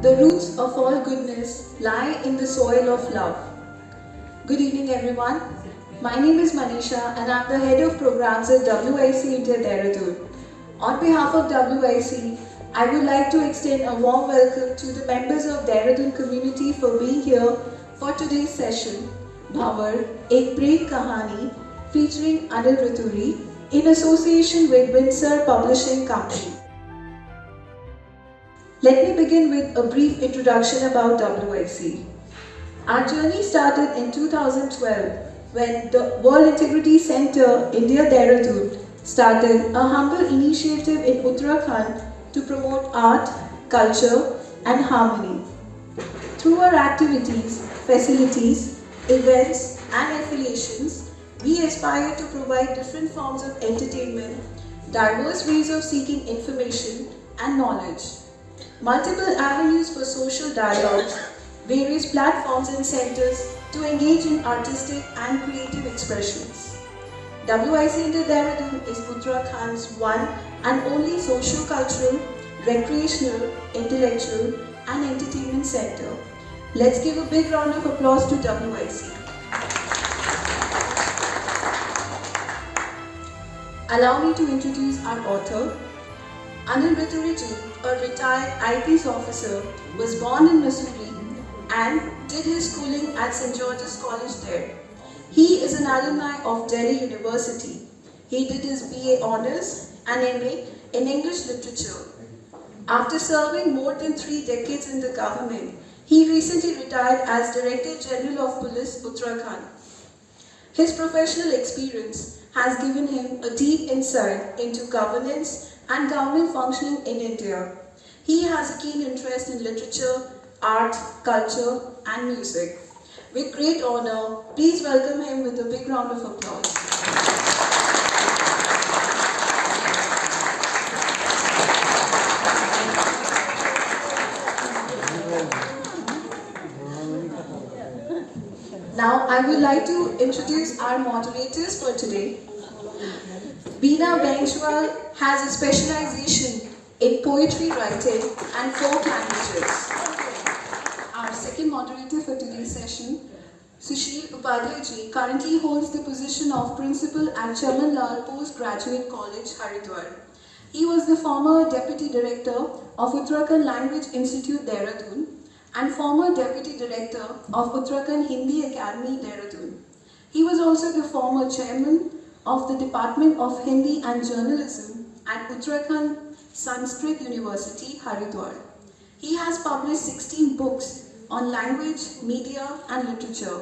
The roots of all goodness lie in the soil of love. Good evening, everyone. My name is Manisha and I'm the head of programs at WIC India Dehradun. On behalf of WIC, I would like to extend a warm welcome to the members of Dehradun community for being here for today's session, Bhavar, Ek Prem Kahani, featuring Anil Rituri, in association with Windsor Publishing Company. Let me begin with a brief introduction about WIC. Our journey started in 2012 when the World Integrity Centre India Dehradun started a humble initiative in Uttarakhand to promote art, culture and harmony. Through our activities, facilities, events and affiliations, we aspire to provide different forms of entertainment, diverse ways of seeking information and knowledge, multiple avenues for social dialogue, various platforms and centers to engage in artistic and creative expressions. WIC India Dehradun is Uttarakhand's one and only socio-cultural, recreational, intellectual and entertainment center. Let's give a big round of applause to WIC. Allow me to introduce our author. Anil Rituri, a retired IPS officer, was born in Missouri and did his schooling at St. George's College there. He is an alumni of Delhi University. He did his BA Honours and MA in English Literature. After serving more than 3 decades in the government, he recently retired as Director General of Police, Uttarakhand. His professional experience has given him a deep insight into governance and government functioning in India. He has a keen interest in literature, art, culture and music. With great honor, please welcome him with a big round of applause. Now I would like to introduce our moderators for today. Beena Benchwal has a specialization in poetry writing and folk languages. Our second moderator for today's session, Sushil Upadhyay ji, currently holds the position of Principal at Chaman Lal Postgraduate College, Haridwar. He was the former Deputy Director of Uttarakhand Language Institute, Dehradun, and former Deputy Director of Uttarakhand Hindi Academy, Dehradun. He was also the former Chairman of the Department of Hindi and Journalism at Uttarakhand Sanskrit University, Haridwar. He has published 16 books on language, media and literature.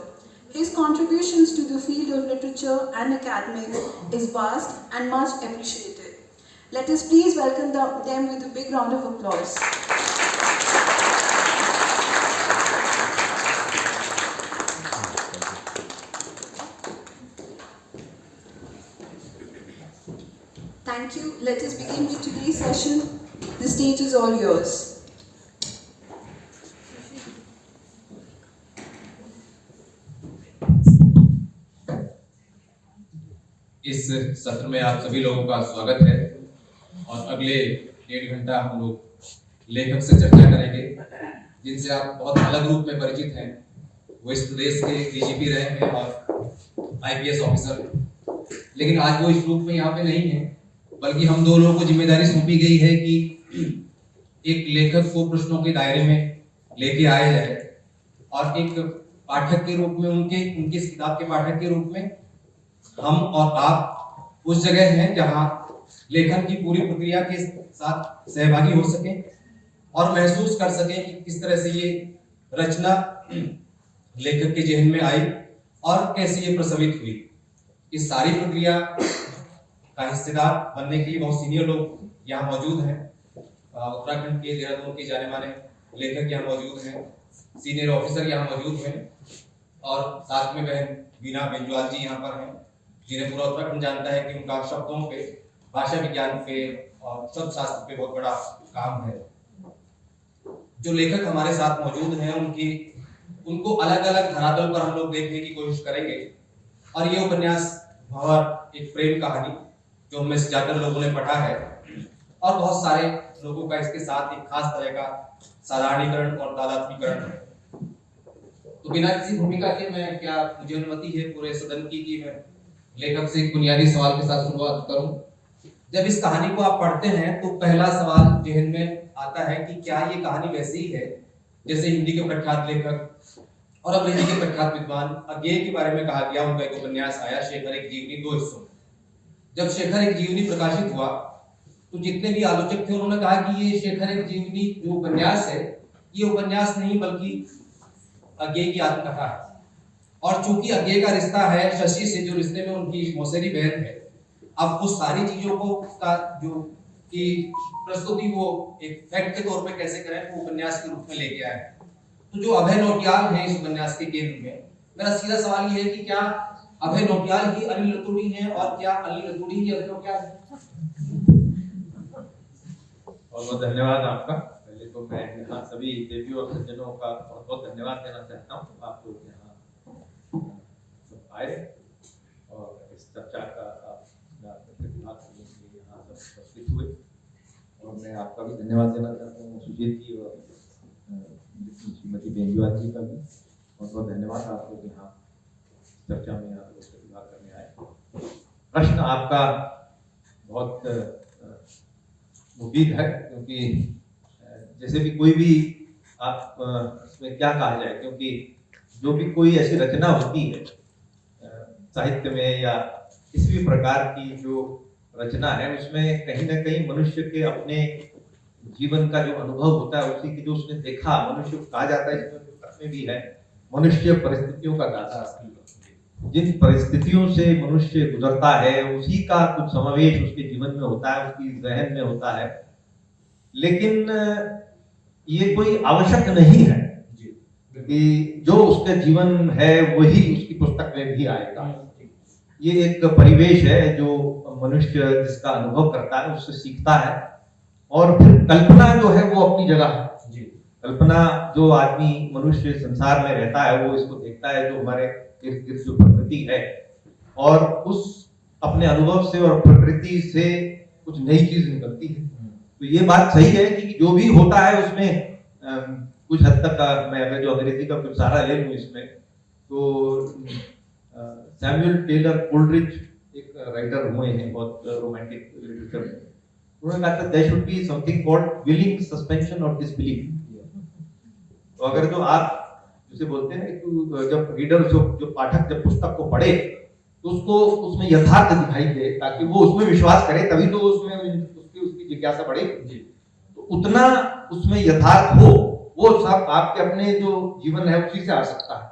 His contributions to the field of literature and academics is vast and much appreciated. Let us please welcome them with a big round of applause. Thank you. Let us begin with today's session. The stage is all yours. इस सत्र में आप सभी लोगों का स्वागत है और अगले 1.5 घंटा हम लोग लेखक से चर्चा करेंगे जिनसे आप बहुत अलग रूप में परिचित हैं। वो इस प्रदेश के डीजीपी रहे हैं और आईपीएस ऑफिसर, लेकिन आज वो इस रूप में यहाँ पे नहीं है, बल्कि हम दो लोगों को जिम्मेदारी सौंपी गई है कि एक लेखक को प्रश्नों के दायरे में लेके आया जाए और एक पाठक के रूप में उनकी इस किताब के पाठक के रूप में हम और आप उस जगह हैं जहां लेखन की पूरी प्रक्रिया के साथ सहभागी हो सकें और महसूस कर सकें कि किस तरह से ये रचना लेखक के जहन में आई और कैसे ये प्रसवित हुई। इस सारी प्रक्रिया का हिस्सेदार बनने के लिए बहुत सीनियर लोग यहाँ मौजूद हैं। उत्तराखंड के देहरादून के जाने माने लेखक यहाँ मौजूद हैं, सीनियर ऑफिसर यहाँ मौजूद हैं और साथ में बहन बीना बेंजवाल जी यहाँ पर हैं, जिन्हें पूरा उत्तराखंड जानता है कि उनका शब्दों पे, भाषा विज्ञान पे और शब्द शास्त्र पे बहुत बड़ा काम है। जो लेखक हमारे साथ मौजूद हैं उनको अलग अलग धरातल पर हम लोग देखने की कोशिश करेंगे और ये उपन्यास भंवर एक प्रेम कहानी जो हमें से ज्यादा लोगों ने पढ़ा है और बहुत सारे लोगों का इसके साथ एक खास तरह का साधारणीकरण और तादात्म्यकरण है। तो बिना किसी भूमिका के मैं क्या मुझे अनुमति है पूरे सदन की कि मैं लेखक से एक बुनियादी सवाल के साथ शुरुआत करूं। जब इस कहानी को आप पढ़ते हैं तो पहला सवाल जहन में आता है कि क्या ये कहानी वैसी ही है जैसे हिंदी के प्रख्यात लेखक और अंग्रेजी के प्रख्यात विद्वान अज्ञेय के बारे में कहा गया। उनका एक उपन्यास आया शेखर एक जीवनी 2 हिस्सों में। जब शेखर एक जीवनी प्रकाशित हुआ तो जितने भी आलोचक थे उन्होंने कहा कि ये शेखर एक जीवनी जो उपन्यास है ये उपन्यास नहीं बल्कि अज्ञेय की आत्मकथा है। और चूंकि अज्ञेय का रिश्ता है शशि से, जो रिश्ते में उनकी मौसेरी बहन है, अब उस सारी चीजों को का जो की प्रस्तुति वो एक फैक्ट के तौर पे कैसे करें वो उपन्यास के रूप में लेके आए। तो जो अभय नौटियाल है इस उपन्यास के केंद्र में, मेरा सीधा सवाल ये है कि क्या अभय नौटियाल ही अनिल रतूड़ी हैं और क्या अनिल रतूड़ी ही अभय नौटियाल है? बहुत धन्यवाद आपका। पहले तो मैं यहाँ सभी देवियों और सज्जनों का बहुत बहुत धन्यवाद देना चाहता हूँ। आप लोग यहाँ सब आए और इस चर्चा का प्रतिभाग करने के लिए यहाँ सब उपस्थित हुए। और मैं आपका भी धन्यवाद देना चाहता हूँ सुजीत जी और श्रीमती बेंजुआल जी का भी बहुत बहुत धन्यवाद। आप लोग यहाँ चर्चा में आप लोग प्रतिभाग करने आए। प्रश्न आपका बहुत मुफीद है, क्योंकि जैसे भी कोई भी आप इसमें क्या कहा जाए, क्योंकि जो भी कोई ऐसी रचना होती है साहित्य में या किसी भी प्रकार की जो रचना है उसमें कहीं ना कहीं मनुष्य के अपने जीवन का जो अनुभव होता है उसी की जो उसने देखा, मनुष्य को कहा जाता है इसमें पुस्तक में भी है मनुष्य परिस्थितियों का दाता। जिन परिस्थितियों से मनुष्य गुजरता है उसी का कुछ समावेश उसके जीवन में होता है, उसकी जहन में होता है। लेकिन ये कोई आवश्यक नहीं है कि जो उसका जीवन है वही उसकी पुस्तक में भी आएगा। ये एक परिवेश है जो मनुष्य जिसका अनुभव करता है उससे सीखता है। और फिर कल्पना जो है वो अपनी जगह है। कल्पना जो आदमी मनुष्य संसार में रहता है वो इसको देखता है जो हमारे इर्द गिर्द जो प्रकृति है, और उस अपने अनुभव से और प्रकृति से कुछ नई चीज निकलती है। तो ये बात सही है कि जो भी होता है उसमें कुछ हद तक मैं अगर जो अंग्रेजी का कुछ सारा ले लूं इसमें, तो सैमुअल टेलर कोलरिज एक राइटर हुए हैं बहुत रोमांटिक लिटरेचर में। उन्होंने कहा था there should be something called willing suspension of disbelief. तो अगर जो आप जिसे बोलते हैं कि जब रीडर जो पाठक जब पुस्तक को पढ़े तो उसको उसमें यथार्थ दिखाई दे, ताकि वो उसमें विश्वास करे, तभी तो उसमें उसकी जिज्ञासा बढ़ेगी। तो उतना उसमें यथार्थ हो वो सब आपके अपने जो जीवन है उसी से आ सकता है।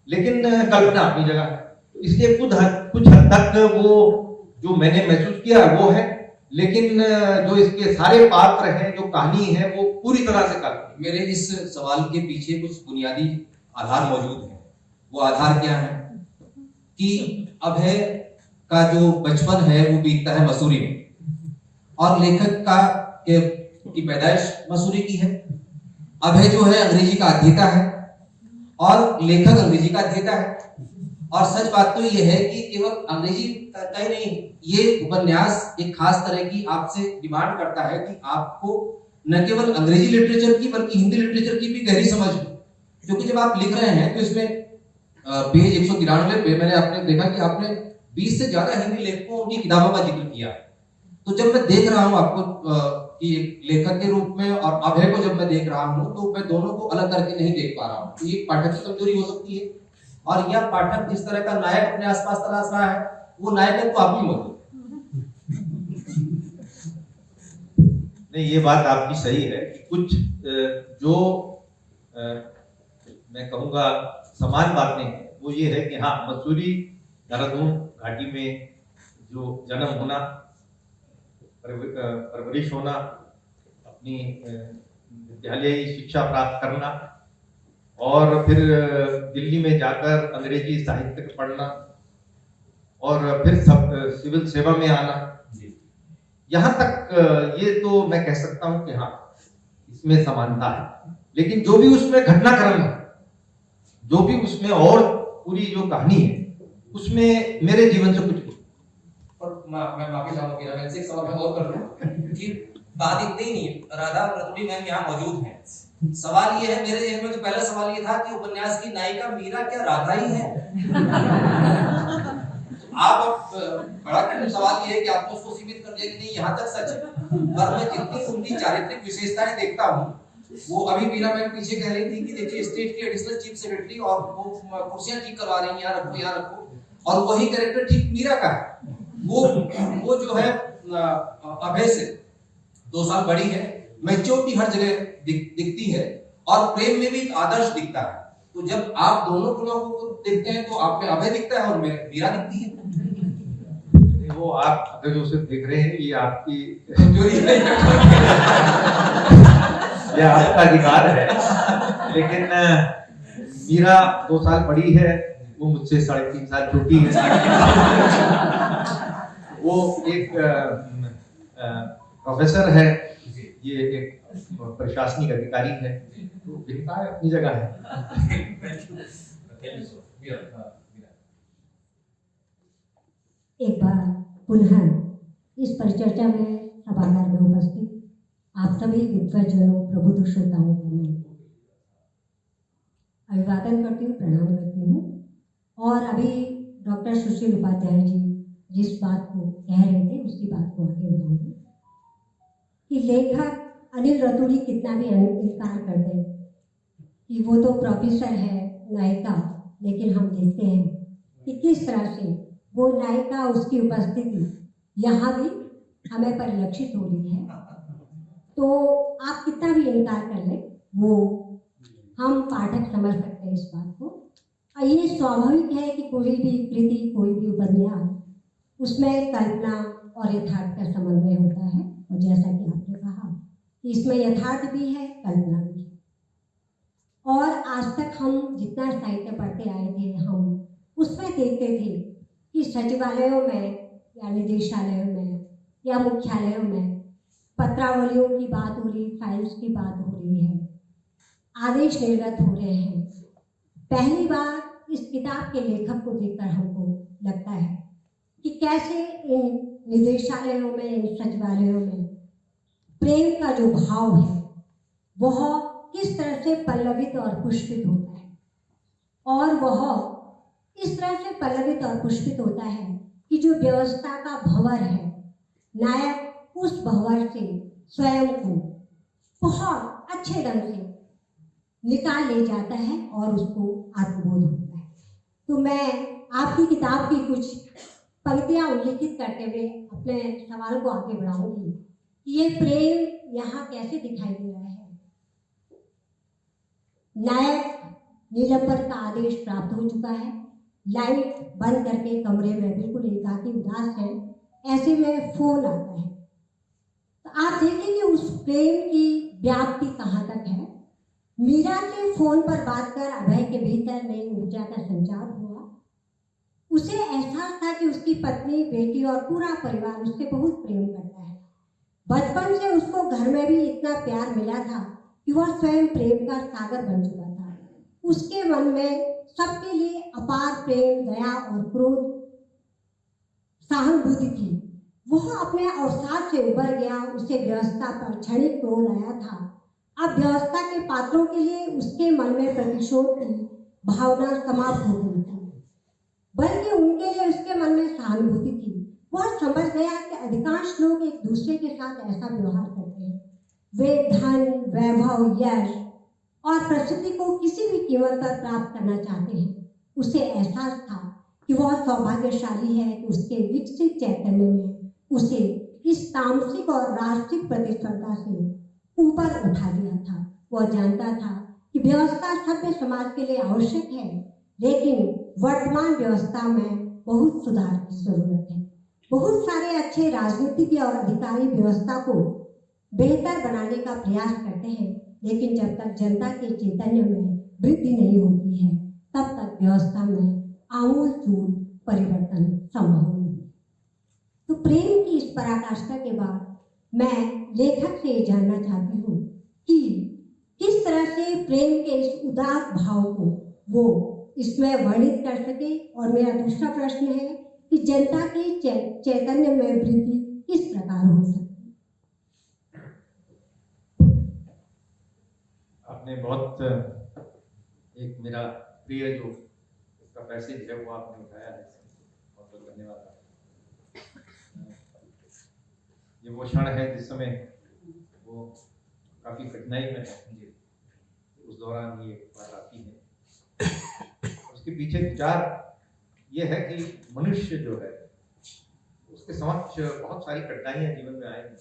लेकिन कल्पना अपनी जगह है, तो इसलिए कुछ हद तक वो जो मैंने महसूस किया वो है। लेकिन जो इसके सारे पात्र हैं, जो कहानी है, वो पूरी तरह से कल्पना। मेरे इस सवाल के पीछे कुछ बुनियादी आधार मौजूद हैं। वो आधार क्या है कि अभय का जो बचपन है वो बीतता है मसूरी में, और लेखक की पैदाइश मसूरी की है। अभय जो है अंग्रेजी का अध्येता है और लेखक अंग्रेजी का अध्येता है। और सच बात तो ये है कि केवल अंग्रेजी का ही नहीं, ये उपन्यास एक खास तरह की आपसे डिमांड करता है कि आपको न केवल अंग्रेजी लिटरेचर की बल्कि हिंदी लिटरेचर की भी गहरी समझ हो। क्योंकि जब आप लिख रहे हैं तो इसमें पेज 193 पे मैंने आपने देखा कि आपने 20 से ज्यादा हिंदी लेखकों की किताबों का जिक्र किया। तो जब मैं देख रहा हूं आपको कि एक लेखक के रूप में और अभय को जब मैं देख रहा हूं तो मैं दोनों को अलग करके नहीं देख पा रहा हूं। तो ये पाठक की कमजोरी हो सकती है, और यह पाठक जिस तरह का नायक अपने आसपास तलाश रहा है वो नायक तो आप ही मौजूद। नहीं, ये बात आपकी सही है कि कुछ जो मैं कहूँगा समान बातें हैं वो ये है कि हाँ, मसूरी देहरादून घाटी में जो जन्म होना, परवरिश होना, अपनी विद्यालयी शिक्षा प्राप्त करना और फिर दिल्ली में जाकर अंग्रेजी साहित्य पढ़ना और फिर सब सिविल सेवा में आना, यहाँ तक ये तो मैं कह सकता हूँ कि हाँ, इसमें समानता है। लेकिन जो भी उसमें घटनाक्रम है, जो भी उसमें और पूरी जो कहानी है, उसमें मेरे जीवन से कुछ और मैं माफी चाहूंगा कि एक सवाल मैं और कर लूं कि बात इतनी ही नहीं, राधा और रतुड़ी मैम यहाँ मौजूद हैं। सवाल ये है, मेरे जहन में तो पहला सवाल ये था कि उपन्यास की नायिका मीरा क्या राधा ही है? आप बड़ा कठिन सवाल ये है कि आपने उसको सीमित कर दिया कि नहीं यहाँ तक सच है। पर मैं जितनी उनकी चारित्रिक विशेषताएं देखता हूँ, वो अभी मीरा मैम पीछे कह रही थी कि देखिए स्टेट की एडिशनल चीफ सेक्रेटरी और वो कुर्सियां ठीक करवा रही हैं, यहाँ रखो यहाँ रखो, और वही कैरेक्टर ठीक मीरा का है। वो जो है अभय से 2 साल बड़ी है, मैच्योरिटी हर जगह दिखती है, और प्रेम में भी एक आदर्श दिखता है। तो जब आप दोनों गुणों को देखते हैं तो आप में अभय दिखता है और में मीरा दिखती है। वो आप अगर जो उसे देख रहे हैं, ये आपकी कमजोरी है, यह आपका अधिकार है। लेकिन मीरा 2 साल बड़ी है, वो मुझसे 3.5 साल छोटी है। वो एक प्रोफेसर है, ये एक प्रशासनिक अधिकारी है, तो भिन्नता अपनी जगह है। एक बार पुनः इस परिचर्चा में सभागार में उपस्थित आप सभी विद्वजनों, प्रबुद्ध श्रोताओं को मैं अभिवादन करती हूँ, प्रणाम करती हूँ। और अभी डॉक्टर सुशील उपाध्याय जी जिस बात को कह रहे थे उसकी बात को आगे बढ़ाऊंगी कि लेखक अनिल रतूड़ी कितना भी इनकार कर दे कि वो तो प्रोफेसर है, नायिका, लेकिन हम देखते हैं कि किस तरह से वो नायिका, उसकी उपस्थिति यहाँ भी हमें परिलक्षित हो रही है। तो आप कितना भी इनकार कर लें, वो हम पाठक समझ सकते हैं इस बात को। ये स्वाभाविक है कि कोई भी कृति, कोई भी उपन्यास, उसमें कल्पना और यथार्थ का समन्वय होता है। और जैसा कि आपने कहा कि इसमें यथार्थ भी है, कल्पना भी है। और आज तक हम जितना साहित्य पढ़ते आए थे, हम उसमें देखते थे कि सचिवालयों में या निदेशालयों में या मुख्यालयों में पत्रावलियों की बात हो रही, फाइल्स की बात हो रही है, आदेश निर्गत हो रहे हैं। पहली बार इस किताब के लेखक को देखकर हमको लगता है कि कैसे इन निदेशालयों में, इन सचिवालयों में प्रेम का जो भाव है वह किस तरह से पल्लवित और पुष्पित होता है। और वह इस तरह से पल्लवित और पुष्पित होता है कि जो व्यवस्था का भंवर है, नायक उस भंवर से स्वयं को बहुत अच्छे ढंग से निकाल ले जाता है और उसको आत्मबोध होता है। तो मैं आपकी किताब की कुछ पंक्तियां उल्लिखित करते हुए अपने सवाल को आगे बढ़ाऊंगी कि ये प्रेम यहाँ कैसे दिखाई दे रहा है। नायक नीलंबर का आदेश प्राप्त हो चुका है, लाइट बंद करके कमरे में बिल्कुल एकाकी उदास है, ऐसे में फोन आता है। तो आप देखेंगे उस प्रेम की व्याप्ति कहाँ तक है। मीरा से फोन पर बात कर अभय के भीतर नई ऊर्जा का संचार हुआ। उसे एहसास था कि उसकी पत्नी, बेटी और पूरा परिवार उससे बहुत प्रेम करता है। बचपन से उसको घर में भी इतना प्यार मिला था कि वह स्वयं प्रेम का सागर बन चुका था। उसके मन में सबके लिए अपार प्रेम, दया और क्रोध, सहानुभूति थी। वह अपने अवसाद से उबर गया। उसे व्यवस्था पर क्षणिक क्रोध आया था। अब व्यवस्था के पात्रों के लिए उसके मन में प्रतिशोध की भावना समाप्त हो गई थी, बल्कि उनके लिए उसके मन में सहानुभूति थी। वह समझ गया कि अधिकांश लोग एक दूसरे के साथ ऐसा व्यवहार करते हैं। वे धन, वैभव, यश और प्रसिद्धि को किसी भी कीमत पर प्राप्त करना चाहते हैं। उसे एहसास था कि वह सौभाग्यशाली है कि उसके विकसित चैतन्य में उसे इस तामसिक और राष्ट्रिक प्रतिस्पर्धा से ऊपर उठा दिया था। वह जानता था कि व्यवस्था सभ्य समाज के लिए आवश्यक है, लेकिन वर्तमान व्यवस्था में बहुत सुधार की जरूरत है। बहुत सारे अच्छे राजनीतिज्ञ और अधिकारी व्यवस्था को बेहतर बनाने का प्रयास करते हैं, लेकिन जब तक जनता के चैतन्य में वृद्धि नहीं होती है, तब तक व्यवस्था में आमूल-चूल परिवर्तन संभव नहीं। तो प्रेम की इस पराकाष्ठा के बाद मैं लेखक से ये जानना चाहती हूँ कि किस तरह से प्रेम के इस उदार भाव को वो इसमें वर्णित कर सके। और मेरा दूसरा प्रश्न है कि जनता के चैतन्य में वृद्धि किस प्रकार हो सकती है। आपने बहुत एक मेरा प्रिय जो इसका पैसेज है वो आपने उठाया है, बहुत बहुत धन्यवाद आपका। ये वो क्षण है जिस समय वो काफी कठिनाई में है, उस दौरान ये बात आती है। उसके पीछे विचार ये है कि मनुष्य जो है उसके समक्ष बहुत सारी कठिनाइयां जीवन में आएंगी,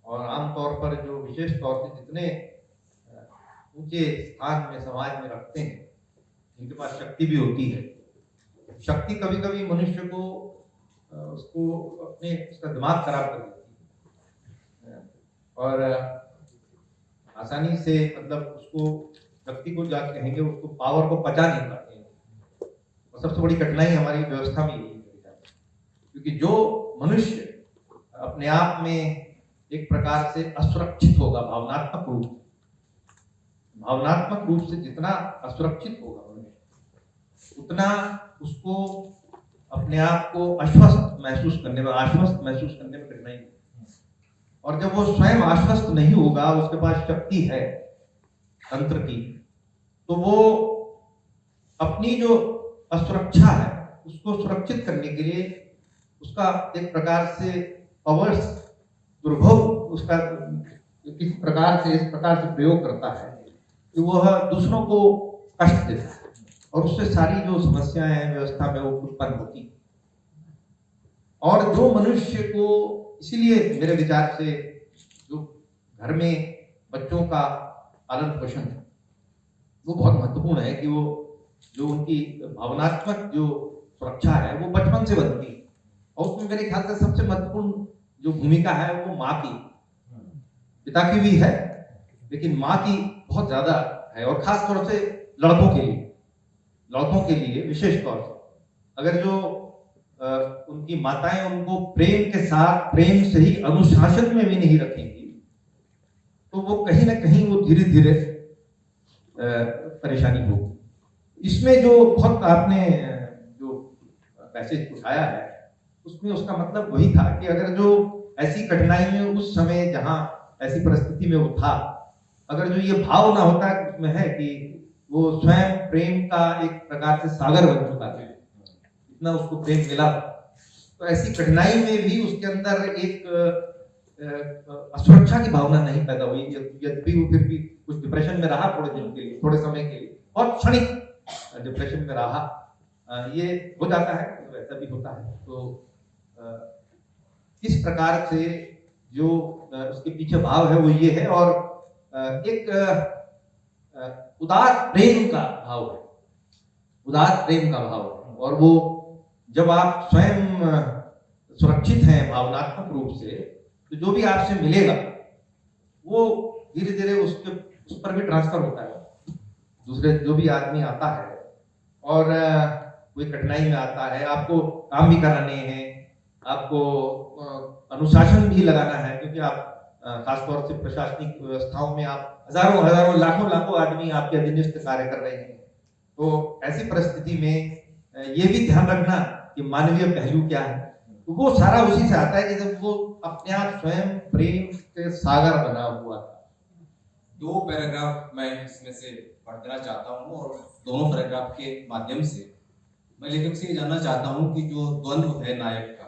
और आमतौर पर जो विशेष तौर से जितने ऊंचे स्थान में समाज में रखते हैं जिनके पास शक्ति भी होती है, शक्ति कभी कभी मनुष्य को उसको उसका दिमाग खराब कर देती है, और आसानी से मतलब उसको शक्ति को जा कहेंगे उसको पावर को पचा नहीं पाते हैं। और सबसे बड़ी कठिनाई हमारी व्यवस्था में यही है, क्योंकि जो मनुष्य अपने आप में एक प्रकार से असुरक्षित होगा भावनात्मक रूप से जितना असुरक्षित होगा मनुष्य, उतना उसको अपने आप को आश्वस्त महसूस करने में कठिनाई होगी। और जब वो स्वयं आश्वस्त नहीं होगा, उसके पास शक्ति है तंत्र की, तो वो अपनी जो असुरक्षा है उसको सुरक्षित करने के लिए उसका एक प्रकार से पावर्स दुर्भोग उसका इस प्रकार से प्रयोग करता है कि वह दूसरों को कष्ट देता है, और उससे सारी जो समस्याएं हैं व्यवस्था में वो उत्पन्न होती है। और जो मनुष्य को, इसीलिए मेरे विचार से जो घर में बच्चों का पालन पोषण है वो बहुत महत्वपूर्ण है कि वो जो उनकी भावनात्मक जो सुरक्षा है वो बचपन से बनती है। और उसमें मेरे ख्याल से सबसे महत्वपूर्ण जो भूमिका है वो माँ की, पिता की भी है लेकिन माँ की बहुत ज्यादा है, और खास तौर से लड़कों के लिए विशेष तौर से अगर जो उनकी माताएं उनको प्रेम से ही अनुशासन में भी नहीं रखेंगी तो वो कहीं ना कहीं वो धीरे धीरे परेशानी होगी। इसमें जो बहुत आपने जो पैसेज उठाया है उसमें उसका मतलब वही था कि अगर जो ऐसी कठिनाई में उस समय जहां ऐसी परिस्थिति में वो था, अगर जो ये भाव ना होता उसमें है कि वो स्वयं प्रेम का एक प्रकार से सागर बन चुका है, इतना उसको प्रेम मिला, तो ऐसी कठिनाई में भी उसके अंदर एक असुरक्षा की भावना नहीं पैदा हुई। यद्यपि वो फिर भी कुछ डिप्रेशन में रहा थोड़े दिन के लिए, थोड़े समय के लिए, और क्षणिक डिप्रेशन में रहा, ये हो जाता है, तो ऐसा भी होता है। तो किस प्रकार से जो उसके पीछे भाव है वो ये है, और एक उदार प्रेम का भाव है, और वो जब आप स्वयं सुरक्षित हैं भावनात्मक रूप से, तो जो भी आपसे मिलेगा वो धीरे धीरे उस पर भी ट्रांसफर होता है। दूसरे जो भी आदमी आता है और कोई कठिनाई में आता है, आपको काम भी कराने हैं, आपको अनुशासन भी लगाना है, क्योंकि आप खासतौर से प्रशासनिक व्यवस्थाओं में आप हजारों लाखों आदमी आपके अधीनस्थ कार्य कर रहे हैं। तो ऐसी परिस्थिति में ये भी ध्यान रखना कि मानवीय पहलू क्या है, तो वो सारा उसी से आता है कि जब वो अपने आप स्वयं प्रेम के सागर बना हुआ था। 2 पैराग्राफ मैं इसमें से पढ़ देना चाहता हूँ, और दोनों पैराग्राफ के माध्यम से मैं लेखक से ये जानना चाहता हूँ कि जो द्वंद्व है नायक का,